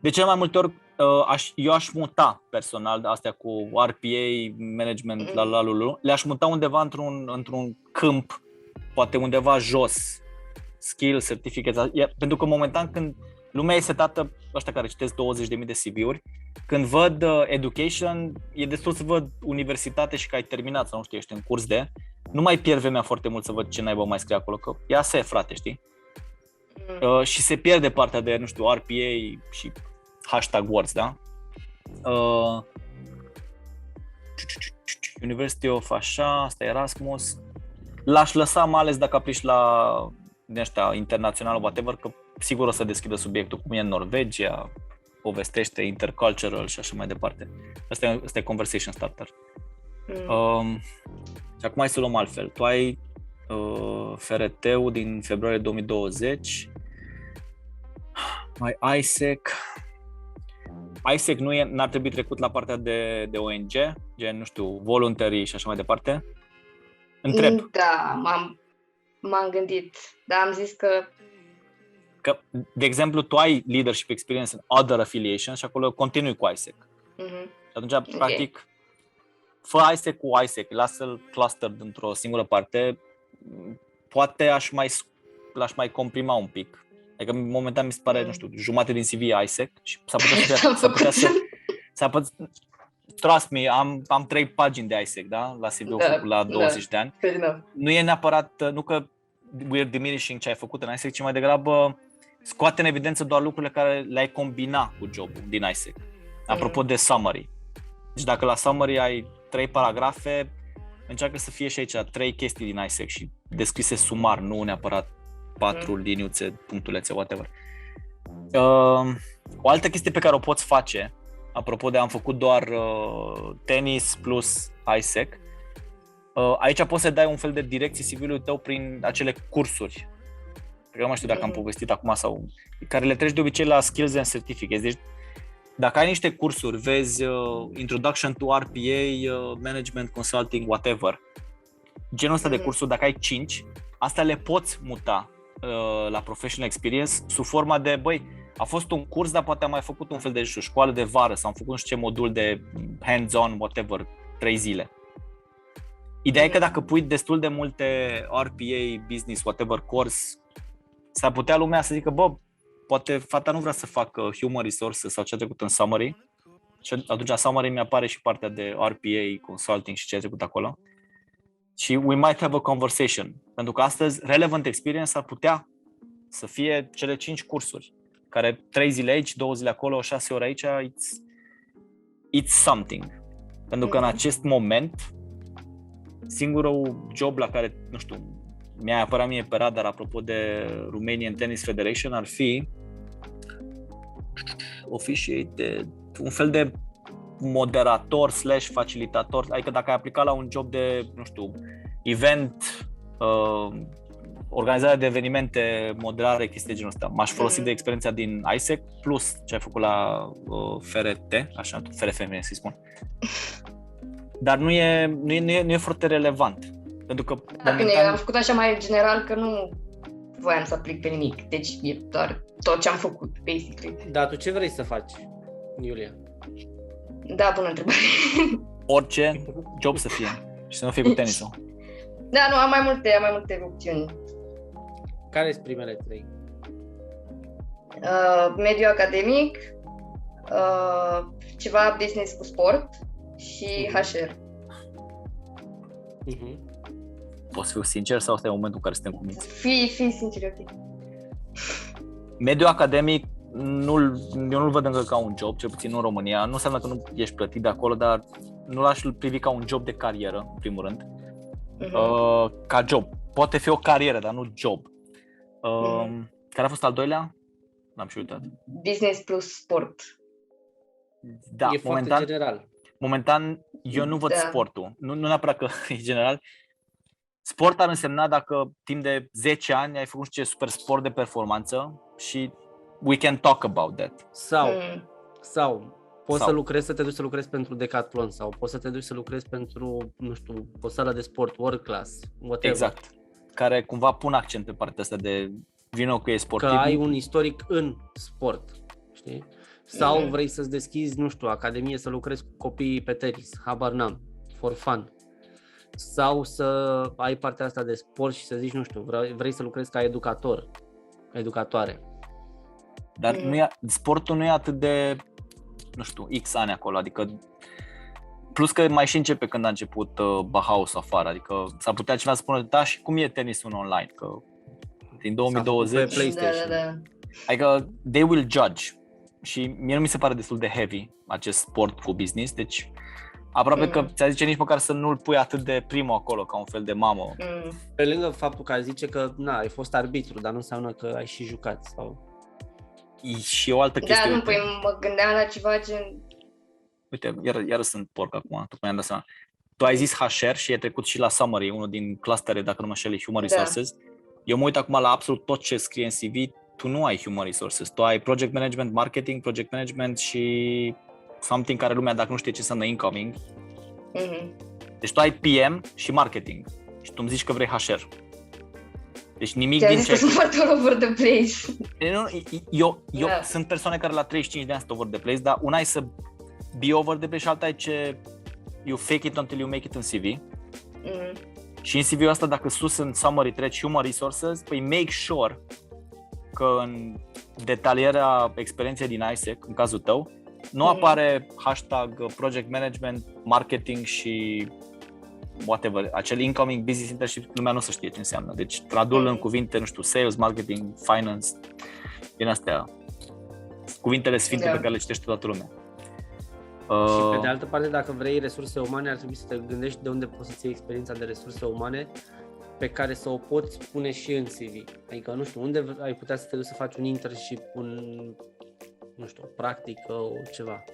De cele mai multe ori eu aș muta personal astea cu RPA, management, le-aș muta undeva într-un câmp, poate undeva jos, skill, certificate, pentru că momentan când lumea e setată, ăștia care citesc 20.000 de CV-uri, când văd education, e destul să văd universitate și că ai terminat sau nu știu, ești în curs de, nu mai pierd vremea foarte mult să văd ce naiba mai scrie acolo, că ia se frate, știi? Și se pierde partea de, nu știu, RPA și hashtag words, da? University of așa, asta e Erasmus. L-aș lăsa, mai ales dacă aplici la din ăștia internațional, whatever, că sigur o să deschidă subiectul, cum e în Norvegia, povestește, intercultural și așa mai departe. Asta e conversation starter. Și acum hai să luăm altfel. Tu ai FRT-ul din februarie 2020, mai ISEC. ISEC n-ar trebui trecut la partea de ONG, gen, nu știu, voluntary și așa mai departe? Întreb. Da, m-am gândit, dar am zis că, de exemplu, tu ai leadership experience în other affiliations și acolo continui cu ISEC. Și atunci, practic, fă ISEC cu ISEC, lasă-l clustered într-o singură parte, poate l-aș mai comprima un pic. Adică momentan mi se pare, nu știu, jumate din CV ISEC și s-ar putea trust me, am 3 pagini de ISEC, da? La CV-ul făcut la 20 de ani. Nu e neapărat, nu că we're diminishing ce ai făcut în ISEC, ci mai degrabă scoate în evidență doar lucrurile care le-ai combina cu jobul din ISEC. Apropo de summary. Deci dacă la summary ai 3 paragrafe, încearcă să fie și aici 3 chestii din ISEC și descrise sumar, nu neapărat 4 liniuțe, punctulețe, whatever. O altă chestie pe care o poți face, apropo de am făcut doar tenis plus ISEC, aici poți să dai un fel de direcție CV-ului tău prin acele cursuri, pe care nu mai știu dacă am povestit acum sau care le treci de obicei la Skills and Certificates. Deci dacă ai niște cursuri, vezi Introduction to RPA, Management Consulting, whatever, genul ăsta de cursuri, dacă ai 5, astea le poți muta la Professional Experience sub forma de, băi, a fost un curs, dar poate am mai făcut un fel de școală de vară sau am făcut nu știu ce modul de hands-on, whatever, 3 zile. Ideea e că dacă pui destul de multe RPA, business, whatever course, s-ar putea lumea să zică, bă, poate fata nu vrea să facă human resources sau ce a trecut în summary și atunci în summary mi-apare și partea de RPA, consulting și ce a trecut acolo. Și we might have a conversation. Pentru că astăzi relevant experience ar putea să fie cele 5 cursuri, care 3 zile aici, 2 zile acolo, 6 ore aici, it's something. Pentru că în acest moment, singurul job la care, nu știu, mi-a apărat mie pe radar, apropo de Romanian Tennis Federation, ar fi officiated, un fel de moderator / facilitator, adică dacă ai aplicat la un job de, nu știu, event, organizarea de evenimente, moderare, chestii de genul ăsta. M-aș folosi de experiența din ISEC plus ce ai făcut la FRT, așa, FRF, să-i spun. Dar nu e foarte relevant. Pentru că momentan am făcut așa mai general că nu voiam să aplic pe nimic. Deci e doar tot ce am făcut, basically. Dar tu ce vrei să faci, Iulia? Da, bună întrebare. Orice job să fie și să nu fie cu tenisul. Da, nu, am mai multe opțiuni. Care sunt primele 3? Mediu academic, ceva business cu sport și HR. Poți fi sincer sau ăsta e momentul în care suntem cuminți? Fii sincer, ok. Mediul academic eu nu-l văd încă ca un job, cel puțin nu în România. Nu înseamnă că nu ești plătit de acolo, dar nu l-aș privi ca un job de carieră, în primul rând. Ca job. Poate fi o carieră, dar nu job. Care a fost al doilea? N-am și uitat. Business plus sport. Da, e foarte general. Momentan eu nu văd sportul. Nu neapărat că e general. Sport ar însemna dacă timp de 10 ani ai făcut super sport de performanță și we can talk about that. Sau poți să lucrezi, să te duci să lucrezi pentru Decathlon sau poți să te duci să lucrezi pentru, nu știu, o sală de sport, work class, whatever. Exact. Care cumva pun accent pe partea asta de vino că e sportiv. Că ai un istoric în sport, știi? Sau vrei să-ți deschizi, nu știu, academie să lucrezi cu copiii pe tenis, habar n-am, for fun. Sau să ai partea asta de sport și să zici, nu știu, vrei să lucrezi ca educator, educatoare. Dar sportul nu e atât de, nu știu, X ani acolo, adică plus că mai și începe când a început Bauhaus afară, adică s-ar putea cineva să spună, da, și cum e tenisul online, că din 2020 pe PlayStation. Da. Adică they will judge și mie nu mi se pare destul de heavy acest sport cu business, deci aproape că ți-a zice nici măcar să nu-l pui atât de primul acolo, ca un fel de mamă. Pe lângă faptul că zice că ai fost arbitru, dar nu înseamnă că ai și jucat sau... e și o altă chestie. Da, nu, păi mă gândeam la ceva gen... Uite, iar sunt porc acum, tocmai am dat seama. Tu ai zis HR și e trecut și la summary, unul din clustere, dacă nu mă înșel, Human Resources. Eu mă uit acum la absolut tot ce scrie în CV, tu nu ai Human Resources, tu ai Project Management, Marketing, Project Management și something care lumea, dacă nu știe ce înseamnă incoming. Deci tu ai PM și Marketing și tu îmi zici că vrei HR. Deci nimic din ce... sunt foarte all over the place. Eu sunt persoane care la 35 de ani sunt over the place, dar una e să be over the place și alta e ce you fake it until you make it în CV. Și în CV-ul ăsta, dacă sus în summary treci Human Resources, păi make sure că în detalierea experienței din ISEC, în cazul tău, nu apare hashtag Project Management, Marketing și whatever, acel incoming business internship, lumea nu o să știe ce înseamnă. Deci tradul în cuvinte, nu știu, sales, marketing, finance, din astea, cuvintele sfinte pe care le citește toată lumea. Și pe de altă parte, dacă vrei resurse umane, ar trebui să te gândești de unde poți să ții experiența de resurse umane pe care să o poți pune și în CV. Adică, nu știu, unde ai putea să te duci să faci un internship, nu știu, o practică, o ceva.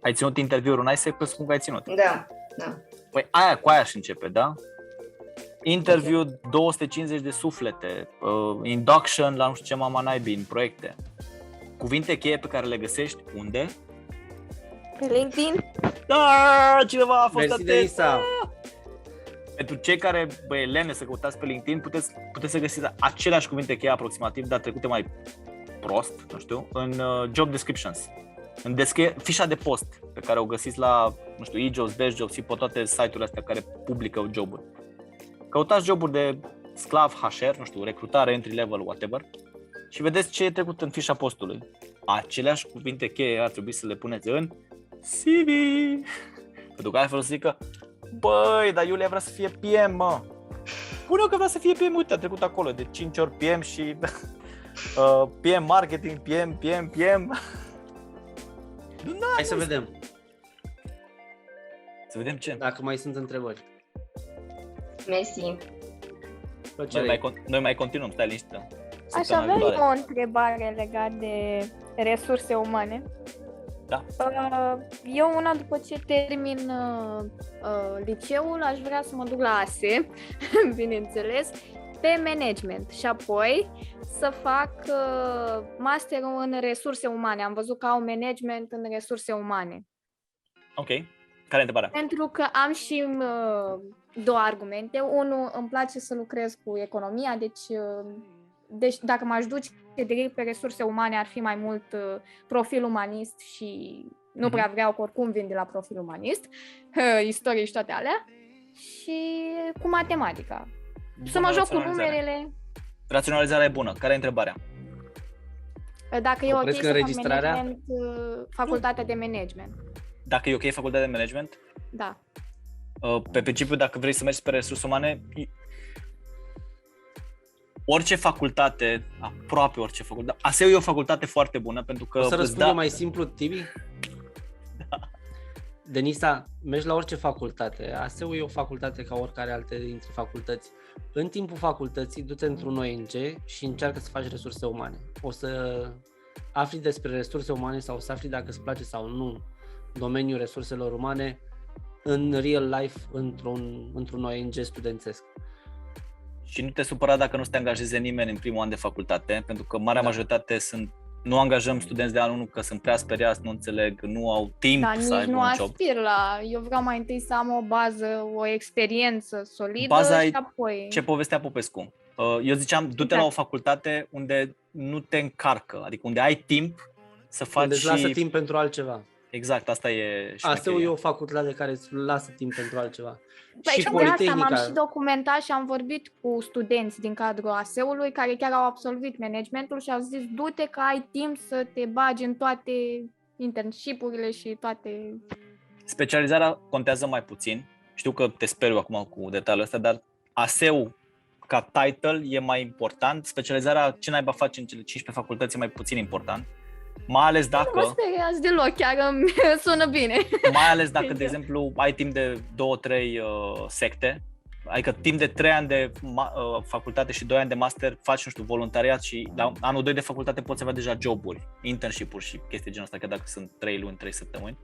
Ai ținut interviuri în ISEC, presupun că ai ținut. Da. Păi cu aia și începe, da? Interview 250 de suflete, induction la nu știu ce mama naibii în proiecte. Cuvinte cheie pe care le găsești unde? Pe LinkedIn? Da, cineva a fost atent. Pentru cei care e lene să căutați pe LinkedIn, puteți să găsiți aceleași cuvinte cheie aproximativ, dar trecute mai prost, nu știu, în job descriptions. În fișa de post pe care o găsiți la, nu știu, eJobs, BestJobs și pe toate site-urile astea care publică joburi. Căutați joburi de sclav HR, nu știu, recrutare, entry level, whatever, și vedeți ce e trecut în fișa postului. Aceleași cuvinte cheie ar trebui să le puneți în CV. Pentru că altfel o să zică, băi, dar Iulia vrea să fie PM, mă. Pune-o că vrea să fie PM, uite, a trecut acolo de 5 ori PM și PM marketing, PM. Hai să vedem. Să vedem ce? Dacă mai sunt întrebări. Mersi. Noi mai continuăm, stai liniștită. Aș avea o întrebare legată de resurse umane. Da. Eu una după ce termin liceul aș vrea să mă duc la ASE, bineînțeles, pe management și apoi să fac masterul în resurse umane. Am văzut că au management în resurse umane. Ok. Care e întrebarea? Pentru că am și două argumente. Unul, îmi place să lucrez cu economia, deci dacă m-aș duce direct pe resurse umane ar fi mai mult profil umanist și nu prea vreau că oricum vin de la profil umanist, istorie și toate alea, și cu matematica. Să mă joc cu numerele. Raționalizarea e bună. Care e întrebarea? Dacă e ok să fac management, facultatea de management. Dacă e ok facultatea de management? Da. Pe principiu, dacă vrei să mergi pe resurse umane, orice facultate, aproape orice facultate, ASEU e o facultate foarte bună pentru că... O să răspund mai simplu, Tibi? Da. Denisa, mergi la orice facultate. ASEU e o facultate ca oricare alte dintre facultăți. În timpul facultății, du-te într-un ONG și încearcă să faci resurse umane. O să afli despre resurse umane sau să afli dacă îți place sau nu domeniul resurselor umane în real life, într-un ONG studențesc. Și nu te supăra dacă nu se te angajeze nimeni în primul an de facultate, pentru că marea majoritate nu angajăm studenți de anul 1 că sunt prea speriați, nu înțeleg, nu au timp să aibă un job. Aspir la... Eu vreau mai întâi să am o bază, o experiență solidă și apoi... Ce povestea Popescu. Eu ziceam, du-te la o facultate unde nu te încarcă, adică unde ai timp să faci unde îți lasă timp pentru altceva. Exact, asta e ASEU e o facultate care îți lasă timp pentru altceva. Păi și de asta m-am și documentat și am vorbit cu studenți din cadrul ASEU-ului care chiar au absolvit managementul și au zis du-te că ai timp să te bagi în toate internship-urile și toate... Specializarea contează mai puțin. Știu că te speriu acum cu detaliul ăsta, dar ASEU ca title e mai important. Specializarea, ce naiba face în cele 15 facultăți, e mai puțin important. Mai ales dacă... Nu mă speriați deloc, chiar îmi sună bine. Mai ales dacă, de exemplu, ai timp de 2-3 secte Adică timp de 3 ani de facultate și 2 ani de master faci, nu știu, voluntariat și la anul 2 de facultate poți avea deja joburi, internship-uri și chestii genul ăsta, că dacă sunt 3 luni, 3 săptămâni.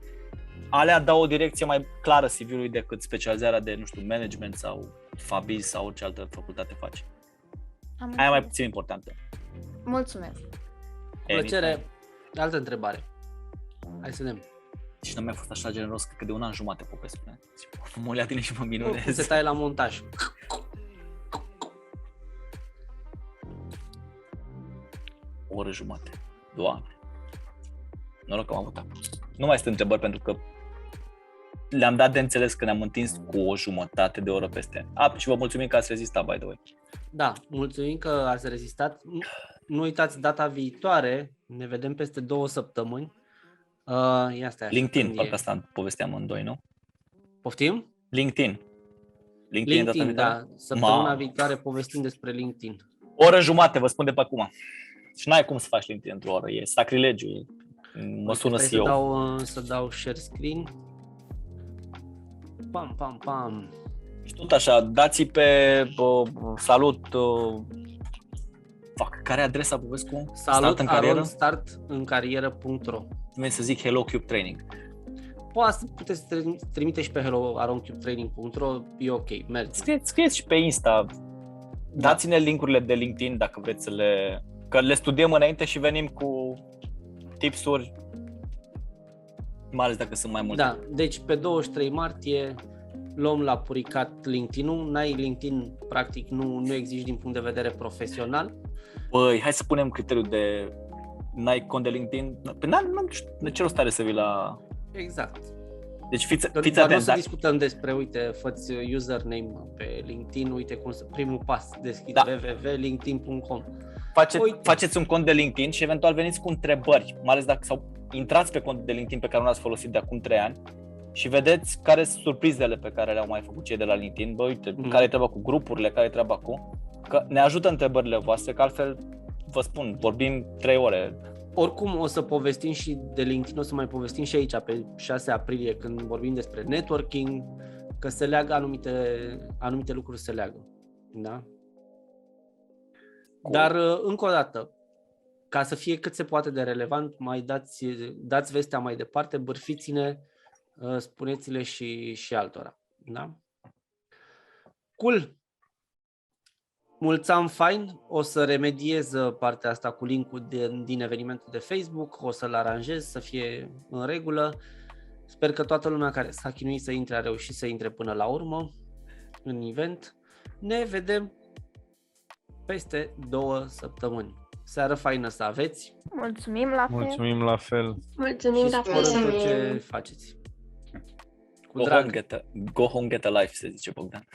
Alea dau o direcție mai clară CV-ului decât specializarea de, nu știu, management sau FABIS sau orice altă facultate faci. Aia mai puțin importantă. Mulțumesc. Plăcere. Altă întrebare. Hai să vedem. Și n-am mai fost așa generos, că de 1 an jumate popesc. Mă lea tine și mă minunez. Se taie la montaj. O oră jumate. Doamne. Noroc că am avut acum. Nu mai sunt întrebări pentru că le-am dat de înțeles că ne-am întins cu o jumătate de oră peste. Și vă mulțumim că ați rezistat, by the way. Da, mulțumim că ați rezistat. Nu uitați, data viitoare, ne vedem peste 2 săptămâni. Ia stai așa, LinkedIn, parcă asta povesteam în 2, nu? Poftim? LinkedIn, da. Săptămâna viitoare povestim despre LinkedIn. O oră jumate, vă spun de pe acum. Și n-ai cum să faci LinkedIn într-o oră, e sacrilegiu. Mă sună CEO. Să dau share screen. Pam, pam, pam. Și tot așa, dați-i pe salut. Care e adresa, Popescu? startîncarieră.ro. Vrei să zic Hello Cube Training. Puteți trimite și pe hello@cubtraining.ro, e ok, merge. Scrieți și pe Insta. Dați-ne linkurile de LinkedIn dacă vreți că le studiem înainte și venim cu tipsuri, mai ales dacă sunt mai multe. Da, deci pe 23 martie luăm la puricat LinkedIn-ul. N-ai LinkedIn, practic nu existi din punct de vedere profesional. Băi, hai să punem criteriul de n-ai cont de LinkedIn. De ce rost are să vii la... Exact. Deci fiți atenți. Dar nu să discutăm despre, uite, fă-ți username pe LinkedIn, uite primul pas, deschizi www.linkedin.com. Faceți un cont de LinkedIn și eventual veniți cu întrebări, mai ales sau intrați pe contul de LinkedIn pe care nu l-ați folosit de acum 3 ani și vedeți care sunt surprizele pe care le-au mai făcut cei de la LinkedIn. Bă, uite, care e treaba cu grupurile, care e treaba cu... Că ne ajută întrebările voastre, că altfel, vă spun, vorbim 3 ore. Oricum o să povestim și de LinkedIn, o să mai povestim și aici pe 6 aprilie când vorbim despre networking, că se leagă anumite lucruri se leagă. Da? Dar încă o dată, ca să fie cât se poate de relevant, mai dați vestea mai departe, bârfiți-ne, spuneți-le și altora. Da? Cool! Mulțumim, fain, o să remediez partea asta cu link-ul din evenimentul de Facebook, o să-l aranjez să fie în regulă. Sper că toată lumea care s-a chinuit să intre a reușit să intre până la urmă în event. Ne vedem peste 2 săptămâni. Seară faină să aveți. Mulțumim la fel. Mulțumim la fel. Mulțumim la fel. Și tot ce faceți. Go home, get a life, se zice Bogdan.